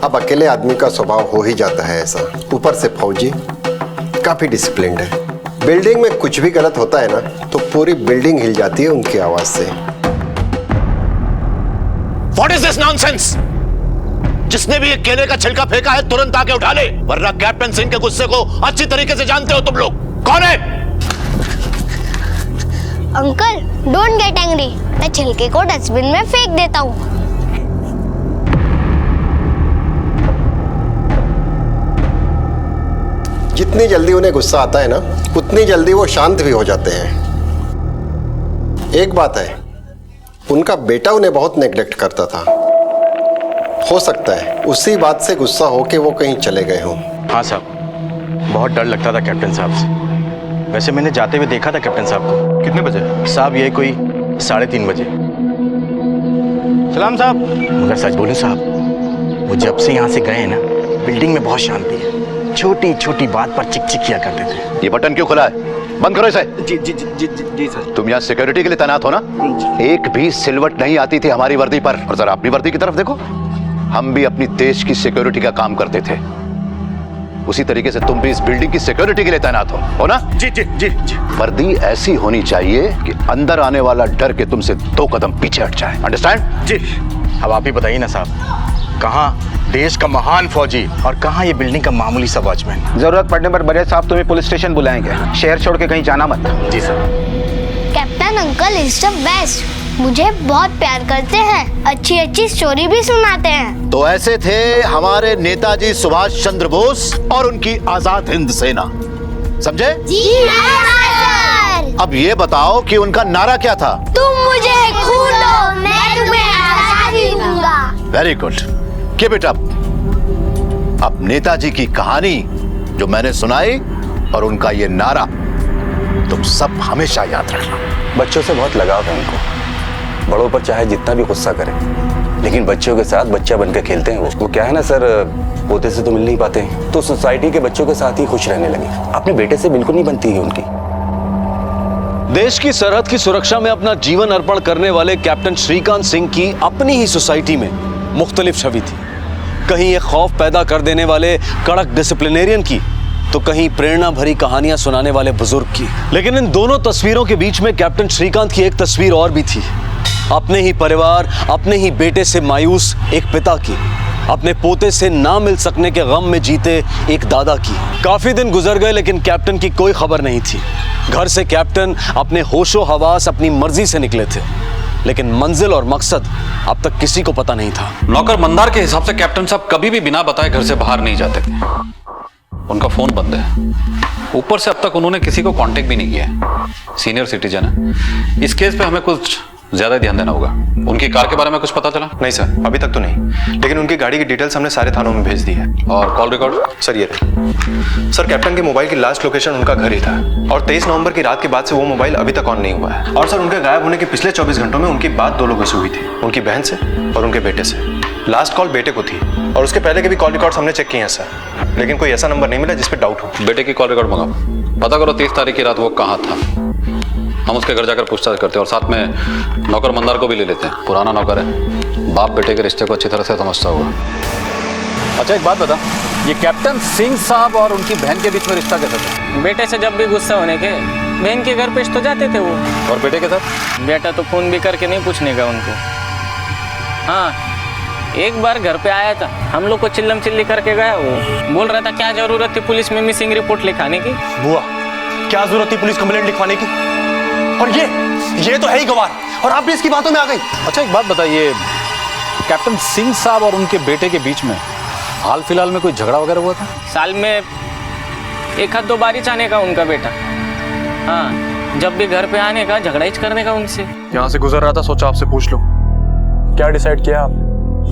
अब अकेले आदमी का स्वभाव हो ही जाता है ऐसा, ऊपर से फौजी, काफी डिसिप्लिन्ड है। बिल्डिंग में कुछ भी गलत होता है ना तो पूरी बिल्डिंग हिल जाती है उनकी आवाज से। What is this nonsense? जिसने भी ये केले का छिलका फेंका है तुरंत आके उठा ले, वरना कैप्टन सिंह के गुस्से को अच्छी तरीके से जानते हो तुम लोग। कौन है? अंकल, डोंट गेट एंग्री, मैं छिलके को डस्टबिन में फेंक देता हूँ। जितनी जल्दी उन्हें गुस्सा आता है ना उतनी जल्दी वो शांत भी हो जाते हैं। एक बात है, उनका बेटा उन्हें बहुत नेग्लेक्ट करता था। हो सकता है उसी बात से गुस्सा हो के वो कहीं चले गए हों। हाँ साहब, बहुत डर लगता था कैप्टन साहब से। वैसे मैंने जाते हुए देखा था कैप्टन साहब को। कितने बजे? साहब ये कोई 3:30 बजे। सलाम साहब। मगर सच बोलूं साहब, वो जब से यहाँ से गए ना, बिल्डिंग में बहुत शांति है। छोटी छोटी बात पर चिक किया करते थे। ये बटन क्यों खुला है? बंद करो इसे। जी सर। तुम यहाँ सिक्योरिटी के लिए तैनात हो ना? एक भी सिलवट नहीं आती थी हमारी वर्दी पर। और जरा अपनी वर्दी की तरफ देखो, हम भी अपनी देश की सिक्योरिटी का काम करते थे। उसी तरीके से तुम भी इस बिल्डिंग की सिक्योरिटी के लिए तैनात हो ना? जी। वर्दी ऐसी होनी चाहिए कि अंदर आने वाला डर के तुमसे 2 कदम पीछे हट जाए। अंडरस्टैंड? जी। अब आप ही बताइए ना साहब, कहाँ देश का महान फौजी और कहाँ ये बिल्डिंग का मामूली सा वॉचमैन। जरूरत पड़ने पर बड़े साहब तुम्हें पुलिस स्टेशन बुलाएंगे। शहर छोड़ के कहीं जाना मत। जी sir. Captain uncle is the best. मुझे बहुत प्यार करते हैं, अच्छी अच्छी स्टोरी भी सुनाते हैं। तो ऐसे थे हमारे नेताजी सुभाष चंद्र बोस और उनकी आजाद हिंद सेना, समझे? जी सर। अब ये बताओ कि उनका नारा क्या था? तुम मुझे खून दो, मैं तुम्हें आजादी दूंगा। Very good, keep it up. अब नेताजी की कहानी जो मैंने सुनाई और उनका ये नारा तुम सब हमेशा याद रखना। बच्चों से बहुत लगाव है उनको, बड़ों पर चाहे जितना भी गुस्सा करें, लेकिन बच्चों के साथ बच्चा बनकर खेलते हैं। वो क्या है ना सर, पोते से तो मिल नहीं पाते, तो सोसाइटी के बच्चों के साथ ही खुश रहने लगे। अपने बेटे से बिल्कुल नहीं बनती है उनकी। देश की सरहद की सुरक्षा में अपना जीवन अर्पण करने वाले कैप्टन श्रीकांत सिंह की अपनी ही सोसाइटी में मुख्तलिफ छवि थी। कहीं एक खौफ पैदा कर देने वाले कड़क डिसिप्लिनेरियन की, तो कहीं प्रेरणा भरी कहानियां सुनाने वाले बुजुर्ग की। लेकिन इन दोनों तस्वीरों के बीच में कैप्टन श्रीकांत की एक तस्वीर और भी थी, अपने ही परिवार, अपने ही बेटे से मायूस एक पिता की, अपने पोते से ना मिल सकने के गम में जीते एक दादा की। काफी दिन गुजर गए लेकिन कैप्टन की कोई खबर नहीं थी। घर से कैप्टन अपने होशो हवास अपनी मर्जी से निकले थे, लेकिन मंजिल और मकसद अब तक किसी को पता नहीं था। नौकर मंदार के हिसाब से कैप्टन साहब कभी भी बिना बताए घर से बाहर नहीं जाते थे। उनका फोन बंद है, ऊपर से अब तक उन्होंने किसी को कांटेक्ट भी नहीं किया है। सीनियर सिटीजन है, इस केस पे हमें कुछ ज्यादा ध्यान देना होगा। उनकी कार के बारे में कुछ पता चला? नहीं सर, अभी तक तो नहीं, लेकिन उनकी गाड़ी की डिटेल्स हमने सारे थानों में भेज दी है। और कॉल रिकॉर्ड? सर ये रहे। सर कैप्टन के मोबाइल की लास्ट लोकेशन उनका घर ही था, और 23 नवंबर की रात के बाद से वो मोबाइल अभी तक ऑन नहीं हुआ है। और सर उनके गायब होने के पिछले 24 घंटों में उनकी बात 2 लोगों से हुई थी, उनकी बहन से और उनके बेटे से। लास्ट कॉल बेटे को थी, और उसके पहले के भी कॉल रिकॉर्ड्स हमने चेक किए हैं सर, लेकिन कोई ऐसा नंबर नहीं मिला जिस पे डाउट हो। बेटे की कॉल रिकॉर्ड मंगाओ, पता करो 30 तारीख की रात वो कहाँ था। हम उसके घर जाकर पूछताछ करते हैं और साथ में नौकर मंदार को भी ले लेते हैं। पुराना नौकर है, बाप बेटे के रिश्ते को अच्छी तरह से समझता होगा। अच्छा एक बात बता, ये कैप्टन सिंह साहब और उनकी बहन के बीच में रिश्ता कैसा था? बेटे से जब भी गुस्सा होने के बहन के घर पे तो जाते थे वो। और बेटे के साथ? बेटा तो फोन भी करके नहीं पूछने का उनको। हाँ, एक बार घर पे आया था, हम लोग को चिल्लम चिल्ली करके गया। वो बोल रहा था क्या जरूरत थी पुलिस में मिसिंग रिपोर्ट लिखाने की। बुआ, क्या जरूरत थी पुलिस कंप्लेंट लिखवाने की? और ये तो है ही गवार, और आप भी इसकी बातों में आ गई। अच्छा एक बात बताइए, कैप्टन सिंह साहब और उनके बेटे के बीच में हाल फिलहाल में कोई झगड़ा वगैरह हुआ था? साल में 1-2 बार ही आने का उनका बेटा। हाँ, जब भी घर पे आने का झगड़ा ही करने का उनसे। यहाँ से गुजर रहा था, सोचा आपसे पूछ लो, क्या डिसाइड किया आप?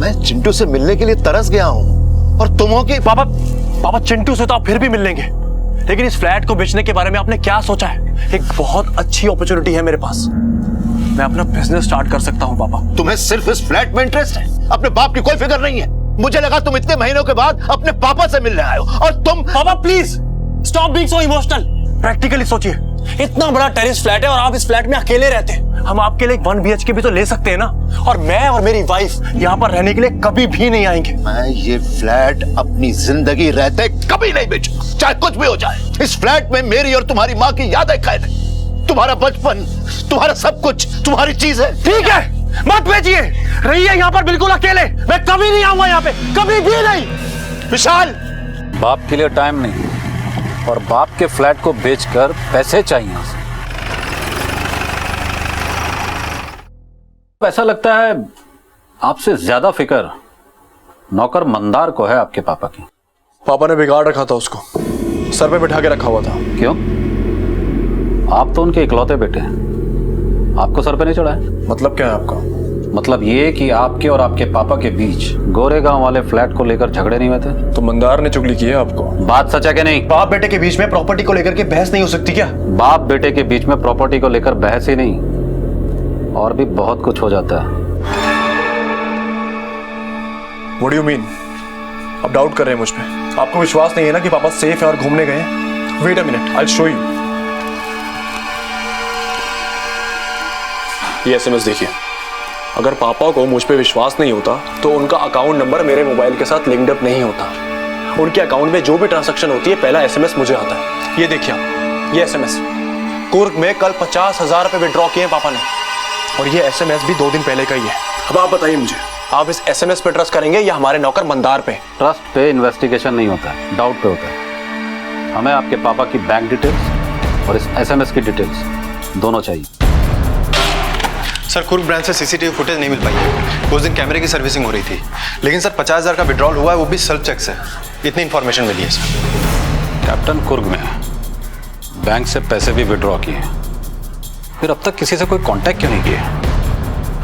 मैं चिंटू से मिलने के लिए तरस गया हूँ, और तुम हो कि पापा चिंटू से तो आप फिर भी मिल लेंगे, लेकिन इस फ्लैट को बेचने के बारे में आपने क्या सोचा है? एक बहुत अच्छी अपॉर्चुनिटी है मेरे पास, मैं अपना बिजनेस स्टार्ट कर सकता हूँ पापा। तुम्हें सिर्फ इस फ्लैट में इंटरेस्ट है, अपने बाप की कोई फिक्र नहीं है। मुझे लगा तुम इतने महीनों के बाद अपने पापा से मिलने आए हो, और तुम। पापा please stop being so emotional, practically सोचिए, इतना बड़ा टेरेस फ्लैट है और आप इस फ्लैट में अकेले रहते हैं। हम आपके लिए 1 BHK भी तो ले सकते हैं ना, और मैं और मेरी वाइफ यहाँ पर रहने के लिए कभी भी नहीं आएंगे। मैं ये फ्लैट अपनी जिंदगी रहते कभी नहीं बेचूं, चाहे कुछ भी हो जाए। इस फ्लैट में मेरी और तुम्हारी माँ की यादें कैद है, तुम्हारा बचपन, तुम्हारा सब कुछ, तुम्हारी चीज है। ठीक है, मत बेचिए, रहिए यहाँ पर बिल्कुल अकेले। मैं कभी नहीं आऊंगा यहाँ पे, कभी भी नहीं। विशाल, बाप के लिए टाइम नहीं, और बाप के फ्लैट को बेचकर पैसे चाहिए। ऐसा लगता है आपसे ज्यादा फिक्र नौकर मंदार को है आपके पापा की। पापा ने बिगाड़ रखा था उसको, सर पे बिठा के रखा हुआ था। क्यों? आप तो उनके इकलौते बेटे हैं, आपको सर पे नहीं चढ़ा है? मतलब क्या है आपका? मतलब ये कि आपके और आपके पापा के बीच गोरेगांव वाले फ्लैट को लेकर झगड़े नहीं हुए थे? तो मंदार ने चुगली की है आपको? बात सच है कि नहीं? बाप बेटे के बीच में प्रॉपर्टी को लेकर के बहस नहीं हो सकती क्या? बाप बेटे के बीच में प्रॉपर्टी को लेकर बहस ही नहीं, और भी बहुत कुछ हो जाता है। What do you mean? आप डाउट कर रहे हैं मुझ पे? आपको विश्वास नहीं है ना कि पापा सेफ है और घूमने गए हैं? Wait a minute, I'll show you. ये SMS देखिए। अगर पापा को मुझ पे विश्वास नहीं होता तो उनका अकाउंट नंबर मेरे मोबाइल के साथ लिंक्ड अप नहीं होता। उनके अकाउंट में जो भी ट्रांजैक्शन होती है पहला SMS मुझे आता है। ये देखिए आप, ये SMS कुर्ग में कल 50,000 रुपए विड्रॉ किए हैं पापा ने, और ये SMS भी 2 दिन पहले का ही है। अब आप बताइए मुझे, आप इस SMS पे ट्रस्ट करेंगे या हमारे नौकर मंदार पे? ट्रस्ट पे इन्वेस्टिगेशन नहीं होता है, डाउट पे होता है। हमें आपके पापा की बैंक डिटेल्स और इस SMS की डिटेल्स दोनों चाहिए। सर कुर्ग ब्रांच से सीसीटीवी फुटेज नहीं मिल पाई है। उस दिन कैमरे की सर्विसिंग हो रही थी, लेकिन सर 50,000 का विड्रॉल हुआ है, वो भी सेल्फ चेक से। इतनी इन्फॉर्मेशन मिली है सर। कैप्टन कुर्ग में बैंक से पैसे भी विड्रॉ किए, फिर अब तक किसी से कोई कांटेक्ट क्यों नहीं किए?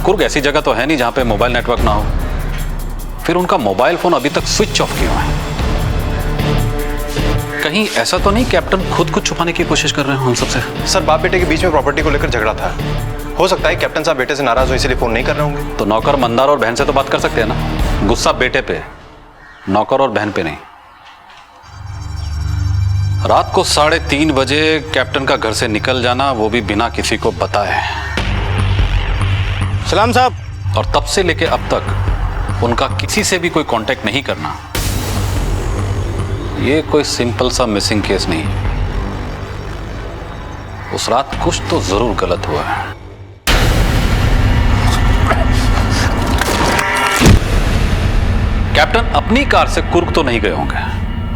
कुर्ग ऐसी जगह तो है नहीं जहां पे मोबाइल नेटवर्क ना हो, फिर उनका मोबाइल फोन अभी तक स्विच ऑफ क्यों है? कहीं ऐसा तो नहीं कैप्टन खुद कुछ छुपाने की कोशिश कर रहे हैं हम सबसे? सर बाप बेटे के बीच में प्रॉपर्टी को लेकर झगड़ा था, हो सकता है कैप्टन साहब बेटे से नाराज हो इसलिए फोन नहीं कर रहे होंगे। तो नौकर मंदार और बहन से तो बात कर सकते हैं ना, गुस्सा बेटे पे, नौकर और बहन पे नहीं। रात को 3:30 बजे कैप्टन का घर से निकल जाना, वो भी बिना किसी को बताए। सलाम साहब। और तब से लेके अब तक उनका किसी से भी कोई कांटेक्ट नहीं करना, ये कोई सिंपल सा मिसिंग केस नहीं। उस रात कुछ तो जरूर गलत हुआ है। कैप्टन अपनी कार से कुर्ग तो नहीं गए होंगे,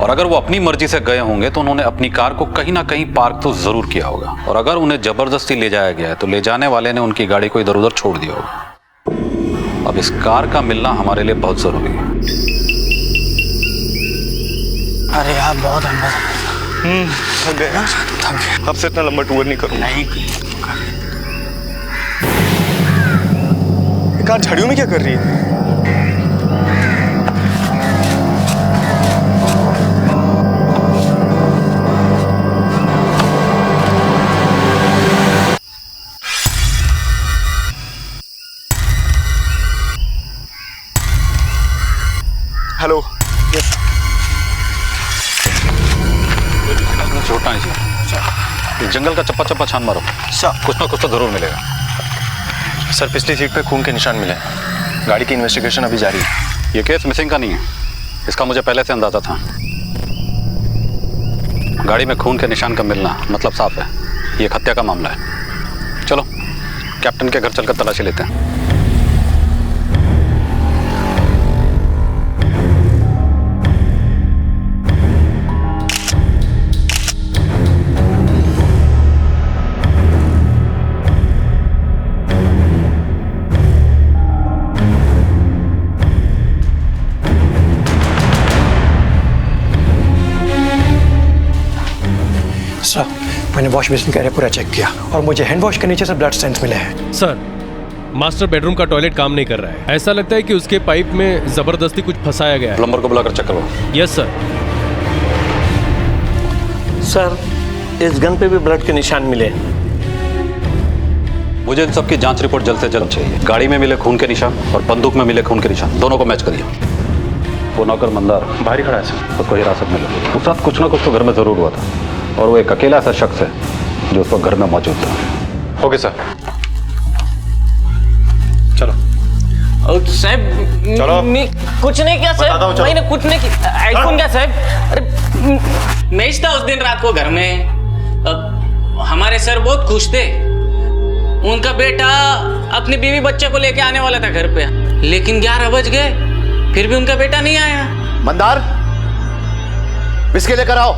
और अगर वो अपनी मर्जी से गए होंगे तो उन्होंने अपनी कार को कहीं ना कहीं पार्क तो जरूर किया होगा, और अगर उन्हें जबरदस्ती ले जाया गया है तो ले जाने वाले ने उनकी गाड़ी को इधर उधर छोड़ दिया होगा। अब इस कार का मिलना हमारे लिए बहुत जरूरी है। अरे यार बहुत अंदर थक गए ना? अब से इतना लंबा टूर नहीं करूँ। नहीं। कार झाड़ियों में क्या कर रही है? हेलो। छोड़ना नहीं चाहिए, जंगल का चप्पा चप्पा छान मारो, कुछ ना कुछ तो जरूर मिलेगा। सर पिछली सीट पे खून के निशान मिले हैं, गाड़ी की इन्वेस्टिगेशन अभी जारी है। ये केस मिसिंग का नहीं है, इसका मुझे पहले से अंदाजा था। गाड़ी में खून के निशान का मिलना मतलब साफ है, ये एक हत्या का मामला है। चलो कैप्टन के घर चलकर तलाशी लेते हैं। सर मैंने वॉश बेसिन का एरिया पूरा चेक किया और मुझे हैंड वॉश के नीचे से ब्लड स्टेन्स मिले हैं। सर मास्टर बेडरूम का टॉयलेट काम नहीं कर रहा है, ऐसा लगता है कि उसके पाइप में जबरदस्ती कुछ फंसाया गया है। प्लम्बर को बुलाकर चेक करो। Yes sir. सर इस गन पे भी ब्लड के निशान मिले। मुझे इन सबकी जांच रिपोर्ट जल्द से जल्द चाहिए। गाड़ी में मिले खून के निशान और बंदूक में मिले खून के निशान, दोनों को मैच करिए। वो नौकर मंदार बाहर ही खड़ा है सर, उसको हिरासत में लो। उस रात कुछ ना कुछ तो घर में जरूर हुआ था, और वो एक अकेला ऐसा शख्स है जो उस वक्त घर में मौजूद था। ओके सर, चलो। साहब चलो। कुछ नहीं किया साहब, मैंने कुछ नहीं किया। आईफोन क्या साहब? अरे मैं था उस दिन रात को घर में। हमारे सर बहुत खुश थे, उनका बेटा अपनी बीवी बच्चे को लेके आने वाला था घर पे, लेकिन 11 बज गए फिर भी उनका बेटा नहीं आया। मंदार विस्की लेकर आओ।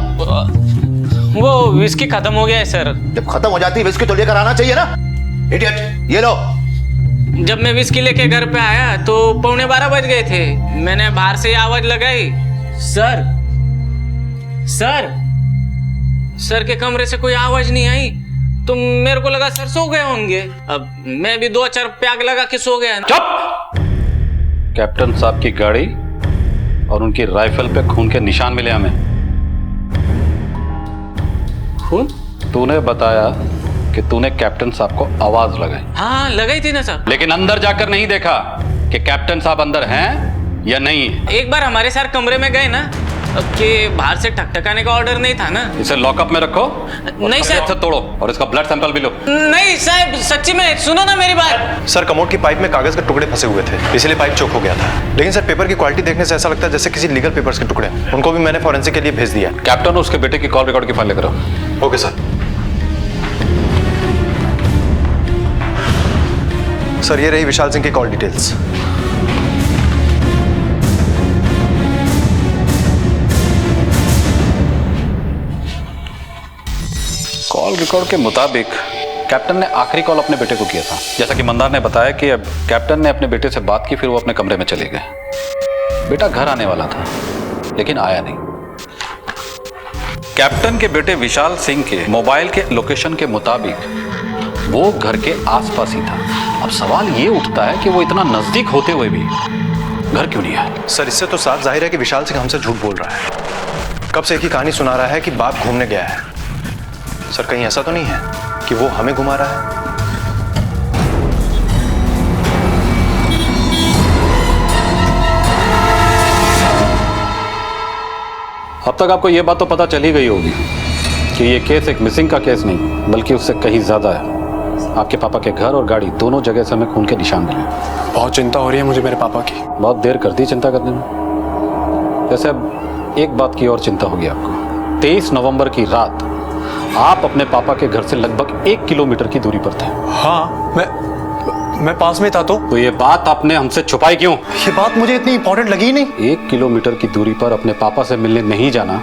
वो विस्की खत्म हो गया है सर। जब खत्म हो जाती है विस्की तो लेकर आना चाहिए ना, इडियट। ये लो। जब मैं विस्की लेके घर पे आया तो 11:15 बज गए थे। मैंने बाहर से आवाज लगाई, सर सर सर के कमरे से कोई आवाज नहीं आई, तो मेरे को लगा सर सो गए होंगे। अब मैं भी 2-4 पैग लगा के सो गया। चुप! कैप्टन साहब की गाड़ी और उनकी राइफल पे खून के निशान मिले हमें। खून? तूने बताया कि तूने कैप्टन साहब को आवाज लगाई। हाँ लगाई थी ना साहब, लेकिन अंदर जाकर नहीं देखा कि कैप्टन साहब अंदर हैं या नहीं। एक बार हमारे सर कमरे में गए ना, कि बाहर से ठकठकाने का ऑर्डर नहीं था ना। इसे लॉकअप में रखो। नहीं सर। इसे तोड़ो और इसका ब्लड सैंपल भी लो। नहीं साहब सच्ची में, सुनो ना मेरी बात। सर कमोड की पाइप में कागज के टुकड़े फंसे हुए थे, इसलिए पाइप चोक हो गया था। लेकिन सर पेपर की क्वालिटी देखने से ऐसा लगता है जैसे किसी लीगल पेपर्स के टुकड़े। उनको भी मैंने फॉरेंसिक के लिए भेज दिया। कैप्टन उसके बेटे की कॉल रिकॉर्ड की फाइल लेकर आओ। Okay sir. सर ये रही विशाल सिंह की कॉल डिटेल्स। कॉल रिकॉर्ड के मुताबिक कैप्टन ने आखिरी कॉल अपने बेटे को किया था। जैसा कि मंदार ने बताया कि अब कैप्टन ने अपने बेटे से बात की, फिर वो अपने कमरे में चले गए। बेटा घर आने वाला था लेकिन आया नहीं। कैप्टन के बेटे विशाल सिंह के मोबाइल के लोकेशन के मुताबिक वो घर के आसपास ही था। अब सवाल ये उठता है कि वो इतना नजदीक होते हुए भी घर क्यों नहीं आया? सर इससे तो साफ जाहिर है कि विशाल सिंह हमसे झूठ बोल रहा है। कब से एक ही कहानी सुना रहा है कि बाप घूमने गया है। सर कहीं ऐसा तो नहीं है कि वो हमें घुमा रहा है? अब तक आपको यह बात तो पता चल ही गई होगी कि ये केस एक मिसिंग का केस नहीं बल्कि उससे कहीं ज्यादा है। आपके पापा के घर और गाड़ी दोनों जगह से हमें खून के निशान मिले। बहुत चिंता हो रही है मुझे मेरे पापा की। बहुत देर कर दी चिंता करने में। जैसे अब एक बात की और चिंता होगी आपको। 23 नवंबर की रात आप अपने पापा के घर से लगभग 1 किलोमीटर की दूरी पर थे। हाँ, मैं पास में था। तो ये बात आपने हमसे छुपाई क्यों? ये बात मुझे इतनी इंपॉर्टेंट लगी ही नहीं। 1 किलोमीटर की दूरी पर अपने पापा से मिलने नहीं जाना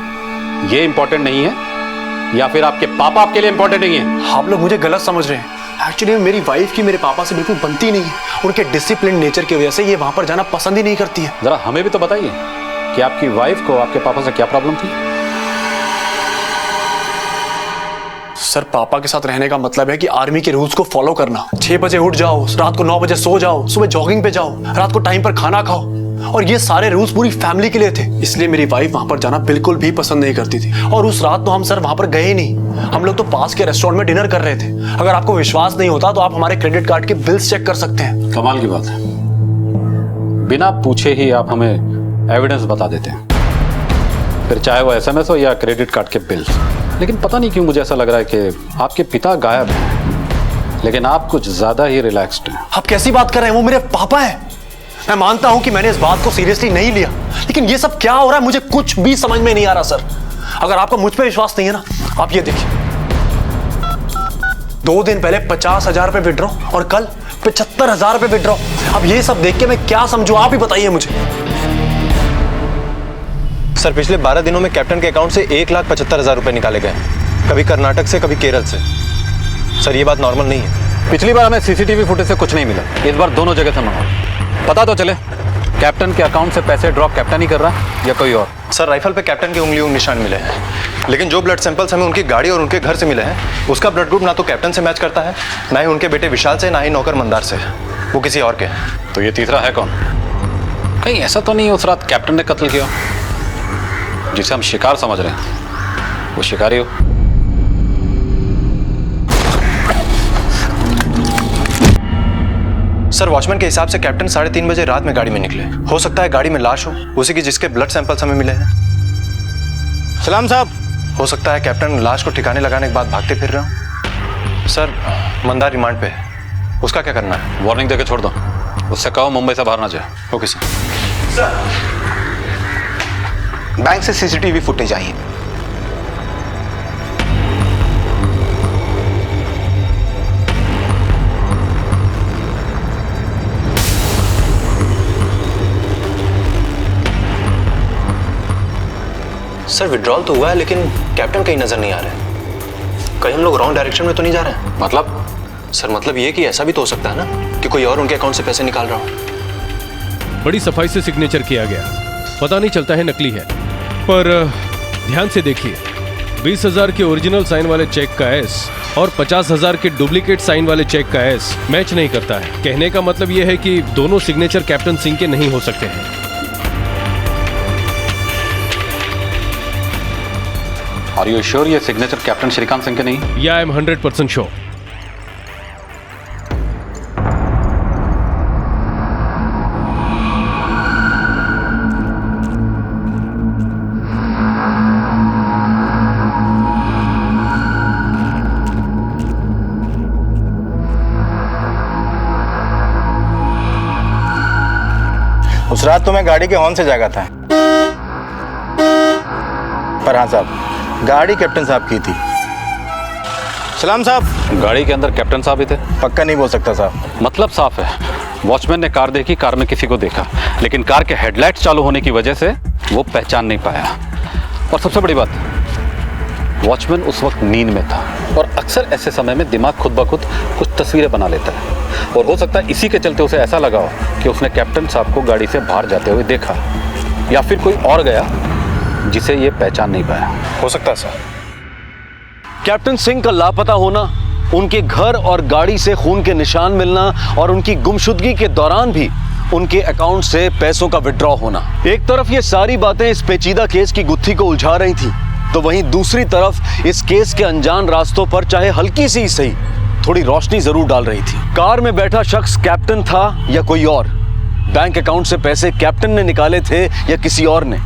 ये इंपॉर्टेंट नहीं है या फिर आपके पापा आपके लिए इंपॉर्टेंट नहीं है? आप लोग मुझे गलत समझ रहे हैं। एक्चुअली मेरी वाइफ की मेरे पापा से बिल्कुल बनती नहीं है। उनके डिसिप्लिन नेचर की वजह से ये वहां पर जाना पसंद ही नहीं करती है। जरा हमें भी तो बताइए कि आपकी वाइफ को आपके पापा से क्या प्रॉब्लम थी? सर पापा के साथ रहने का मतलब है कि आर्मी के रूल्स को फॉलो करना। 6 बजे उठ जाओ, रात को 9 बजे सो जाओ, सुबह जॉगिंग पे जाओ, रात को टाइम पर खाना खाओ। और ये सारे रूल्स पूरी फैमिली के लिए थे। इसलिए मेरी वाइफ वहां पर जाना बिल्कुल भी पसंद नहीं करती थी। और उस रात तो हम सर वहां पर गए ही नहीं। हम लोग तो पास के रेस्टोरेंट में डिनर कर रहे थे। अगर आपको विश्वास नहीं होता तो आप हमारे क्रेडिट कार्ड के बिल्स चेक कर सकते हैं। कमाल की बात है, बिना पूछे ही आप हमें एविडेंस बता देते हैं, फिर चाहे वो SMS हो या क्रेडिट कार्ड के बिल्स। लेकिन पता नहीं क्यों मुझे ऐसा लग रहा है कि आपके पिता गायब हैं लेकिन आप कुछ ज्यादा ही रिलैक्स्ड हैं। आप कैसी बात कर रहे हैं? वो मेरे पापा है। मैं मानता हूं कि मैंने इस बात को सीरियसली नहीं लिया, लेकिन ये सब क्या हो रहा है मुझे कुछ भी समझ में नहीं आ रहा। सर अगर आपको मुझ पे विश्वास नहीं है ना, आप ये देखिए, 2 दिन पहले 50,000 रुपए विड्रॉ और कल 75,000 रुपए विड्रॉ। अब ये सब देख के मैं क्या समझू, आप ही बताइए मुझे। सर पिछले 12 दिनों में कैप्टन के अकाउंट से 1,75,000 रुपए निकाले गए, कभी कर्नाटक से कभी केरल से। सर ये बात नॉर्मल नहीं है। पिछली बार हमें CCTV फुटेज से कुछ नहीं मिला, इस बार दोनों जगह से मंगाओ, पता तो चले कैप्टन के अकाउंट से पैसे ड्रॉप कैप्टन ही कर रहा है या कोई और। सर राइफल पे कैप्टन के उंगलियों निशान मिले हैं, लेकिन जो ब्लड सैंपल्स हमें उनकी गाड़ी और उनके घर से मिले हैं उसका ब्लड ग्रुप ना तो कैप्टन से मैच करता है, ना ही उनके बेटे विशाल से, ना ही नौकर मंदार से। वो किसी और के हैं। तो ये तीसरा है कौन? कहीं ऐसा तो नहीं उस रात कैप्टन ने कत्ल किया, जिसे हम शिकार समझ रहे हैं वो शिकारी हो? सर वॉचमैन के हिसाब से कैप्टन 3:30 बजे रात में गाड़ी में निकले। हो सकता है गाड़ी में लाश हो, उसी की जिसके ब्लड सैंपल्स हमें मिले हैं। सलाम साहब। हो सकता है कैप्टन लाश को ठिकाने लगाने के बाद भागते फिर रहे हो। सर मंदार रिमांड पे है, उसका क्या करना है? वार्निंग देके छोड़ दो, उससे कहो मुंबई से बाहर ना जाए। Okay sir. बैंक से CCTV फुटेज आई है। सर विड्रॉल तो हुआ है लेकिन कैप्टन कहीं नजर नहीं आ रहे हैं। कहीं हम लोग रॉन्ग डायरेक्शन में तो नहीं जा रहे हैं? मतलब? सर मतलब ये कि ऐसा भी तो हो सकता है ना कि कोई और उनके अकाउंट से पैसे निकाल रहा हो। बड़ी सफाई से सिग्नेचर किया गया, पता नहीं चलता है नकली है। पर ध्यान से देखिए, 20,000 के ओरिजिनल साइन वाले चेक का S और 50,000 के डुप्लीकेट साइन वाले चेक का S मैच नहीं करता है। कहने का मतलब यह है कि दोनों सिग्नेचर कैप्टन सिंह के नहीं हो सकते हैं। Are you sure ये सिग्नेचर कैप्टन श्रीकांत सिंह के नहीं? या आई एम 100% श्योर। उस रात तो मैं गाड़ी के हॉर्न से जागा था, पर हाँ साहब, गाड़ी कैप्टन साहब की थी। सलाम साहब। गाड़ी के अंदर कैप्टन साहब ही थे? पक्का नहीं बोल सकता साहब। मतलब साफ है, वॉचमैन ने कार देखी, कार में किसी को देखा, लेकिन कार के हेडलाइट्स चालू होने की वजह से वो पहचान नहीं पाया। और सबसे बड़ी बात, वॉचमैन उस वक्त नींद में था और अक्सर ऐसे समय में दिमाग खुद ब खुद कुछ तस्वीरें बना लेता है और हो सकता है इसी के चलते उसे ऐसा लगा हो कि उसने कैप्टन साहब को गाड़ी से बाहर जाते हुए देखा, या फिर कोई और गया जिसे ये पहचान नहीं पाया। हो सकता है सर। कैप्टन सिंह का लापता होना, उनके घर और गाड़ी से खून के निशान मिलना और उनकी गुमशुदगी के दौरान भी उनके अकाउंट से पैसों का विड्रॉ होना। एक तरफ ये सारी बातें इस पेचीदा केस की गुत्थी को उलझा रही थी, तो वहीं दूसरी तरफ इस केस के अनजान रास्तों पर चाहे हल्की सी ही सही थोड़ी रोशनी जरूर डाल रही थी। कार में बैठा शख्स कैप्टन था या कोई और? बैंक अकाउंट से पैसे कैप्टन ने निकाले थे या किसी और ने?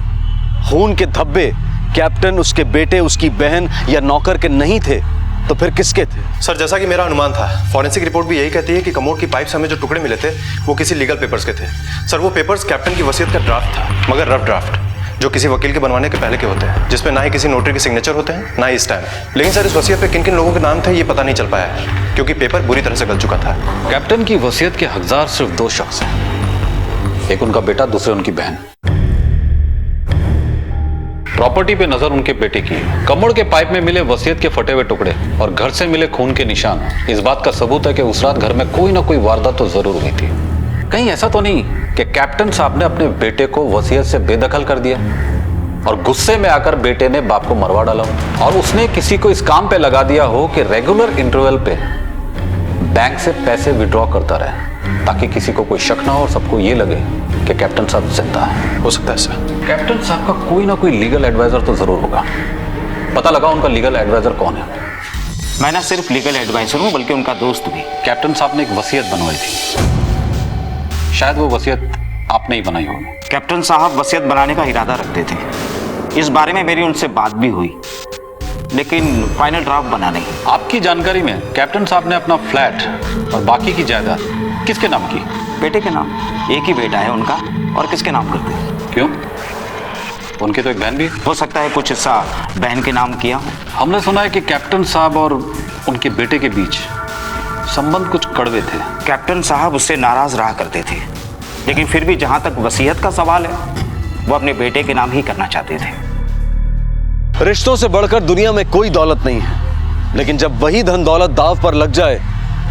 खून के धब्बे कैप्टन, उसके बेटे, उसकी बहन या नौकर के नहीं थे तो फिर किसके थे? सर, जैसा कि मेरा अनुमान था, फॉरेंसिक रिपोर्ट भी यही कहती है कि कमोड की पाइप से हमें जो टुकड़े मिले थे वो किसी लीगल पेपर्स के थे। सर, वो पेपर्स कैप्टन की वसीयत का ड्राफ्ट था, मगर रफ ड्राफ्ट, जो किसी वकील के बनवाने के पहले के होते हैं, जिसमें ना ही किसी नोटरी के सिग्नेचर होते हैं ना ही स्टैम्प। लेकिन सर, इस वसीयत पे किन किन लोगों के नाम थे ये पता नहीं चल पाया है, क्योंकि पेपर बुरी तरह से गल चुका था। कैप्टन की वसीयत के हकदार सिर्फ 2 शख्स हैं, एक उनका बेटा, दूसरे उनकी बहन। प्रॉपर्टी पे नजर उनके बेटे की। कमोड के पाइप में मिले वसीयत के फटे हुए टुकड़े और घर से मिले खून के निशान इस बात का सबूत है कि उस रात घर में कोई ना कोई वारदात तो जरूर हुई थी। कहीं ऐसा तो नहीं कि कैप्टन साहब ने अपने बेटे को वसीयत से बेदखल कर दिया और गुस्से में आकर बेटे ने बाप को मरवा डाला हो और उसने किसी को इस काम पे लगा दिया हो कि रेगुलर इंटरवल पे बैंक से पैसे विड्रॉ करता रहे ताकि किसी को कोई शक ना हो और सबको ये लगे कि कैप्टन साहब जिंदा है। हो सकता है सर। कैप्टन साहब का कोई ना कोई लीगल एडवाइजर तो जरूर होगा। पता लगा उनका लीगल एडवाइजर कौन है? मैं ना सिर्फ लीगल एडवाइजर हूँ बल्कि उनका दोस्त भी। कैप्टन साहब ने एक वसीयत बनवाई थी, शायद वो वसीयत आपने ही बनाई होगी। कैप्टन साहब वसीयत बनाने का इरादा रखते थे, इस बारे में मेरी उनसे बात भी हुई, लेकिन फाइनल ड्राफ्ट बना नहीं। आपकी जानकारी में कैप्टन साहब ने अपना फ्लैट और बाकी की जायदाद किसके नाम की? बेटे के नाम। एक ही बेटा है उनका, और किसके नाम करते हैं? क्यों? उनकी तो एक बहन भी हो सकता है कुछ हिस्सा बहन के नाम किया। हमने सुना है कि कैप्टन साहब और उनके बेटे के बीच संबंध कुछ कड़वे थे। कैप्टन साहब उससे नाराज रहा करते थे, लेकिन फिर भी जहां तक वसीयत का सवाल है वो अपने बेटे के नाम ही करना चाहते थे। रिश्तों से बढ़कर दुनिया में कोई दौलत नहीं है, लेकिन जब वही धन दौलत दाव पर लग जाए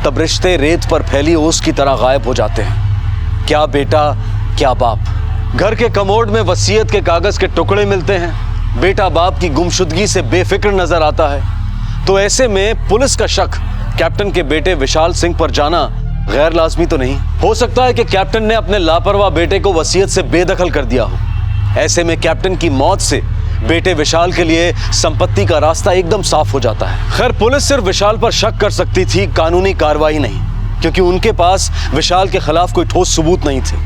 तब रिश्ते रेत पर फैली ओस की तरह गायब हो जाते हैं। क्या बेटा, क्या बाप। घर के कमोड में वसीयत के कागज के टुकड़े मिलते हैं, बेटा बाप की गुमशुदगी से बेफिक्र नजर आता है, तो ऐसे में पुलिस का शक कैप्टन के बेटे विशाल सिंह पर जाना गैर लाजमी तो नहीं? हो सकता है कि कैप्टन ने अपने लापरवाह बेटे को वसीयत से बेदखल कर दिया हो। ऐसे में कैप्टन की मौत से बेटे विशाल के लिए संपत्ति का रास्ता एकदम साफ हो जाता है। खैर, पुलिस सिर्फ विशाल पर शक कर सकती थी, कानूनी कार्रवाई नहीं, क्योंकि उनके पास विशाल के खिलाफ कोई ठोस सबूत नहीं थे।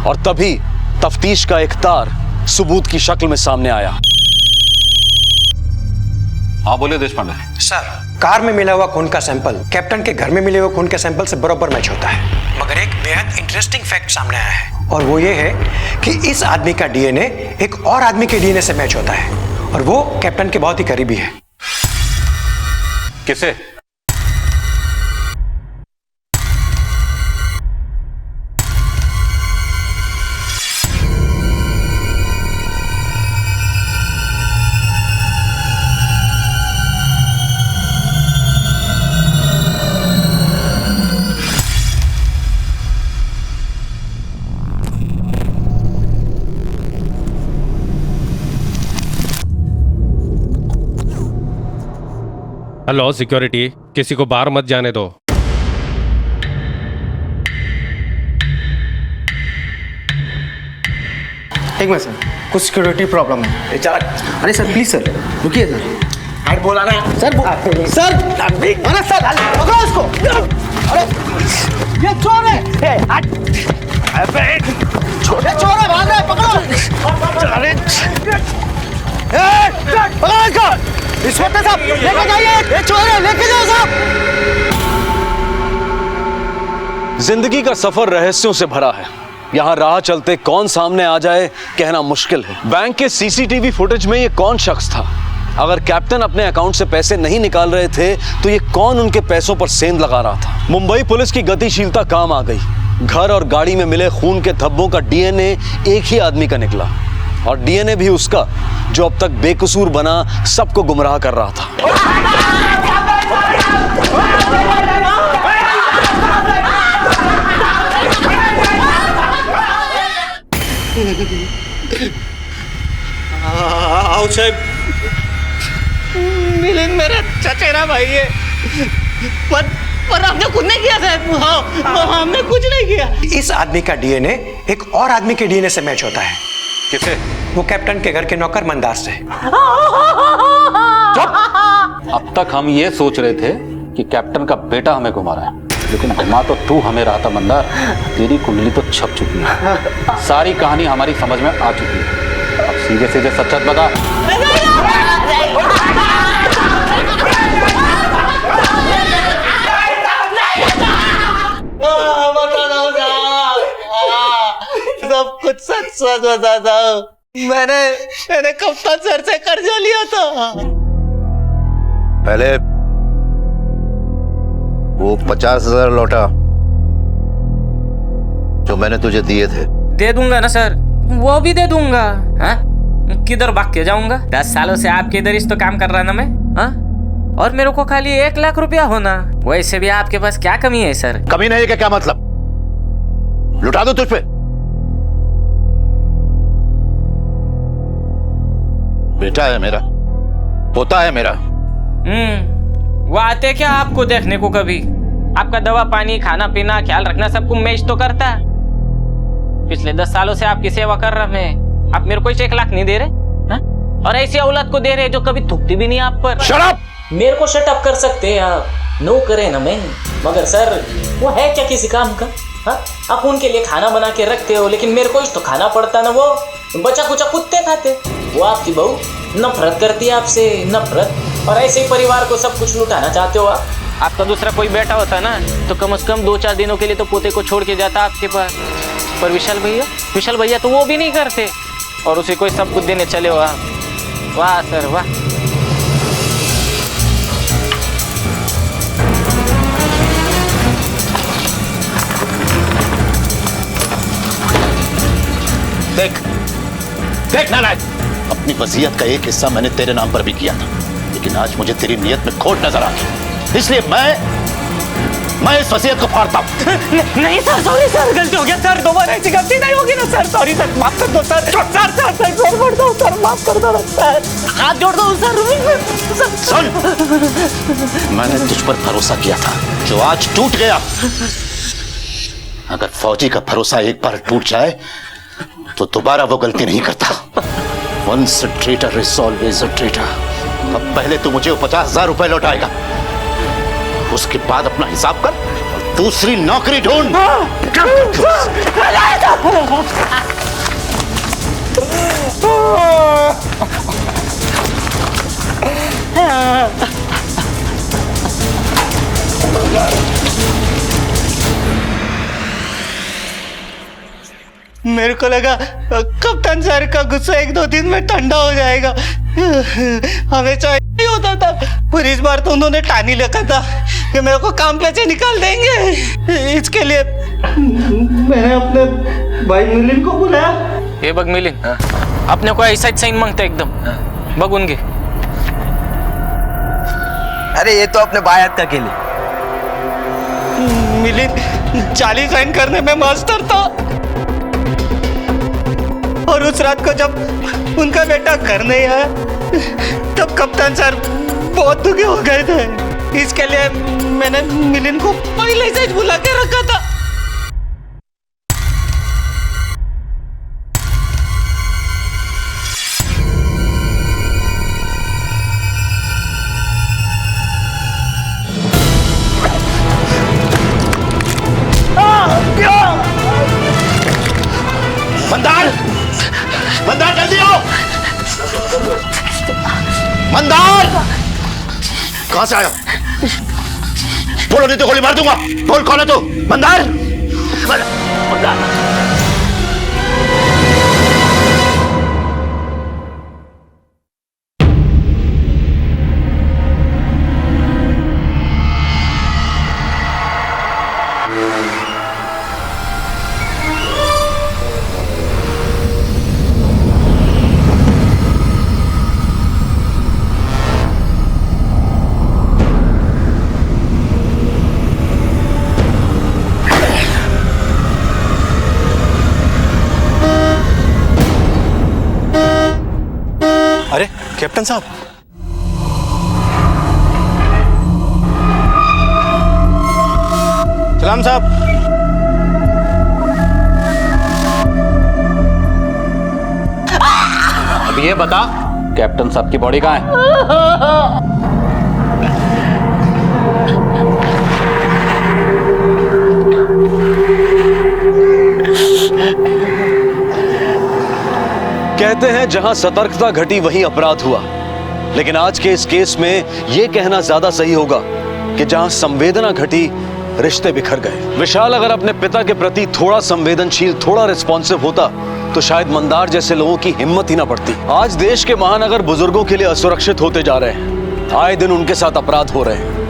और तभी तफ्तीश का एक तार सबूत की शक्ल में सामने आया। हाँ बोले देशपांडे। सर, कार में मिला हुआ खून का सैंपल कैप्टन के घर में मिले हुए खून के सैंपल से बराबर मैच होता है, मगर एक बेहद इंटरेस्टिंग फैक्ट सामने आया है, और वो ये है कि इस आदमी का डीएनए एक और आदमी के डीएनए से मैच होता है, और वो कैप्टन के बहुत ही करीबी है। किसे? हेलो सिक्योरिटी, किसी को बाहर मत जाने दो। एक मिनट सर, कुछ सिक्योरिटी प्रॉब्लम है। अरे सर प्लीज सर, रुकिए सर। अरे बोला ना सर, सर अरे सर पकड़ो उसको। अरे ये चोर है। अरे छोटे चोर है, भाग रहे, पकड़ो। अरे पकड़ो इसको। इंस्पेक्टर साहब लेके जाइए, ये चोर है, लेके जाओ साहब। जिंदगी का सफर रहस्यों से भरा है। यहाँ राह चलते कौन सामने आ जाए कहना मुश्किल है। बैंक के सीसीटीवी फुटेज में ये कौन शख्स था? अगर कैप्टन अपने अकाउंट से पैसे नहीं निकाल रहे थे तो ये कौन उनके पैसों पर सेंध लगा रहा था? मुंबई पुलिस की गतिशीलता काम आ गई। घर और गाड़ी में मिले खून के धब्बों का डीएनए एक ही आदमी का निकला। और डीएनए भी उसका, जो अब तक बेकसूर बना सबको गुमराह कर रहा था। आओ साहब, मिलिंद मेरा चचेरा भाई है, पर हमने कुछ नहीं किया साहब। हाँ, हमने कुछ नहीं किया। इस आदमी का डीएनए एक और आदमी के डीएनए से मैच होता है। किसे? वो कैप्टन के घर के नौकर मंदार से। अब तक हम ये सोच रहे थे कि कैप्टन का बेटा हमें घुमा रहा है, लेकिन घुमा तो तू हमें रहा था मंदार। तेरी कुंडली तो छप चुकी है, सारी कहानी हमारी समझ में आ चुकी है। अब सीधे सीधे सच बता। सब कुछ सच सच बताता हूँ। मैंने कप्तान सर से कर्जा लिया था। पहले वो 50,000 लौटा जो मैंने तुझे दिए थे। दे दूंगा ना सर, वो भी दे दूंगा। हाँ? किधर भाग के जाऊंगा? 10 सालों से आपके इधर इस तो काम कर रहा ना मैं। हाँ? और मेरे को खाली 1 लाख रुपया होना। वैसे भी आपके पास क्या कमी है सर? कमी नहीं है क्या मतलब? लुटा दो तुझ पे? बेटा है मेरा, पोता है मेरा। वो आते क्या आपको देखने को कभी? आपका दवा पानी खाना पीना ख्याल रखना सबको मैं तो करता। पिछले 10 सालों से आपकी सेवा कर रहा मैं। आप मेरे को 1 लाख नहीं दे रहे हा? और ऐसी औलाद को दे रहे जो कभी थूकती भी नहीं आप पर। Shut up! मेरे को शट अप कर सकते हैं आप, नो करे ना मैं। मगर सर वो है क्या किसी काम का? हा? आप उनके लिए खाना बना के रखते हो, लेकिन मेरे को तो खाना पड़ता ना। वो बचा कुचा कुत्ते खाते। वो आपकी बहू नफरत करती है आपसे, नफरत। और ऐसे ही परिवार को सब कुछ लुटाना चाहते हो आप। आपका दूसरा कोई बेटा होता ना तो कम से कम 2-4 दिनों के लिए तो पोते को छोड़ के जाता आपके पास। पर विशाल भैया तो वो भी नहीं करते, और उसे कोई सब कुछ देने चले हो आप। वाह सर वाह। देख नालायक, अपनी वसीयत का एक हिस्सा मैंने तेरे नाम पर भी किया था, लेकिन आज मुझे तेरी नीयत में खोट नजर आ गई, इसलिए मैं इस वसीयत को फाड़ता हूं। नहीं सर, सॉरी सर, गलती हो गया सर। दोबारा ऐसी गलती नहीं होगी ना सर। सॉरी सर, माफ कर दो सर। सर माफ कर दो सर, हाथ जोड़ दो सर। सुन, मैंने तुझ पर भरोसा किया था जो आज टूट गया। अगर फौजी का भरोसा एक बार टूट जाए तो दोबारा वो गलती नहीं करता। Once a traitor is always a traitor। अब पहले तू मुझे 50,000 रुपए लौटाएगा, उसके बाद अपना हिसाब कर और दूसरी नौकरी ढूंढ। मेरे को लगा कप्तान सर का गुस्सा 1-2 दिन में ठंडा हो जाएगा। हमेशा नहीं होता था, पर इस बार तो उन्होंने ठानी रखा था कि मेरे को काम पे से निकाल देंगे। इसके लिए मैंने अपने भाई मिलिंद को बुलाया। ये बग मिलिंद, अपने को ऐसा साइन मांगता एकदम बग उनके। अरे ये तो अपने बायत का खेल। मिलिंद 40 साइन करने में मास्टर था, और उस रात को जब उनका बेटा घर नहीं आया तब कप्तान सर बहुत दुखी हो गए थे। इसके लिए मैंने मिलिंद को पहले से बुला के रखा था। मंदार जल्दी आओ। मंदार कहां से आया? बोलो नहीं तो गोली मार दूंगा। बोल कौन है तू? मंदार। मंदार कैप्टन साहब, सलाम साहब। अब ये बता, कैप्टन साहब की बॉडी कहाँ है? कहते हैं जहां सतर्कता घटी वहीं अपराध हुआ, लेकिन आज के इस केस में यह कहना ज्यादा सही होगा कि जहां संवेदना घटी रिश्ते बिखर गए। विशाल अगर अपने पिता के प्रति थोड़ा संवेदनशील, थोड़ा रिस्पॉन्सिव होता तो शायद मंदार जैसे लोगों की हिम्मत ही ना पड़ती। आज देश के महानगर बुजुर्गों के लिए असुरक्षित होते जा रहे हैं। आए दिन उनके साथ अपराध हो रहे हैं।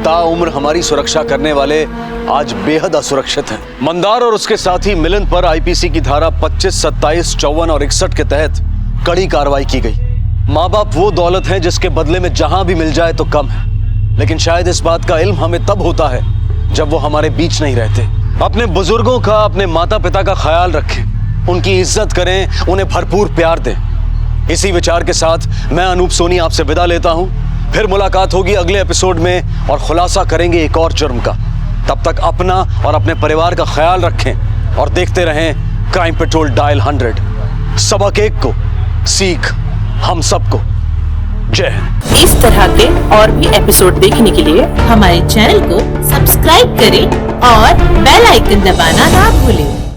ताउम्र हमारी सुरक्षा करने वाले आज बेहद असुरक्षित हैं। मंदार और उसके साथी मिलन पर आईपीसी की धारा 25, 27, 54 और 61 के तहत कड़ी कार्रवाई की गई। माँ बाप वो दौलत है जिसके बदले में जहां भी मिल जाए तो कम है, लेकिन शायद इस बात का इल्म हमें तब होता है जब वो हमारे बीच नहीं रहते। अपने बुजुर्गों का, अपने माता पिता का ख्याल रखें, उनकी इज्जत करें, उन्हें भरपूर प्यार दें। इसी विचार के साथ मैं अनूप सोनी आपसे विदा लेता हूं। फिर मुलाकात होगी अगले एपिसोड में और खुलासा करेंगे एक और जुर्म का। तब तक अपना और अपने परिवार का ख्याल रखें और देखते रहें क्राइम पेट्रोल डायल 100। सबक एक को, सीख हम सबको। जय हिंद। इस तरह के और भी एपिसोड देखने के लिए हमारे चैनल को सब्सक्राइब करें और बेल आइकन दबाना ना भूलें।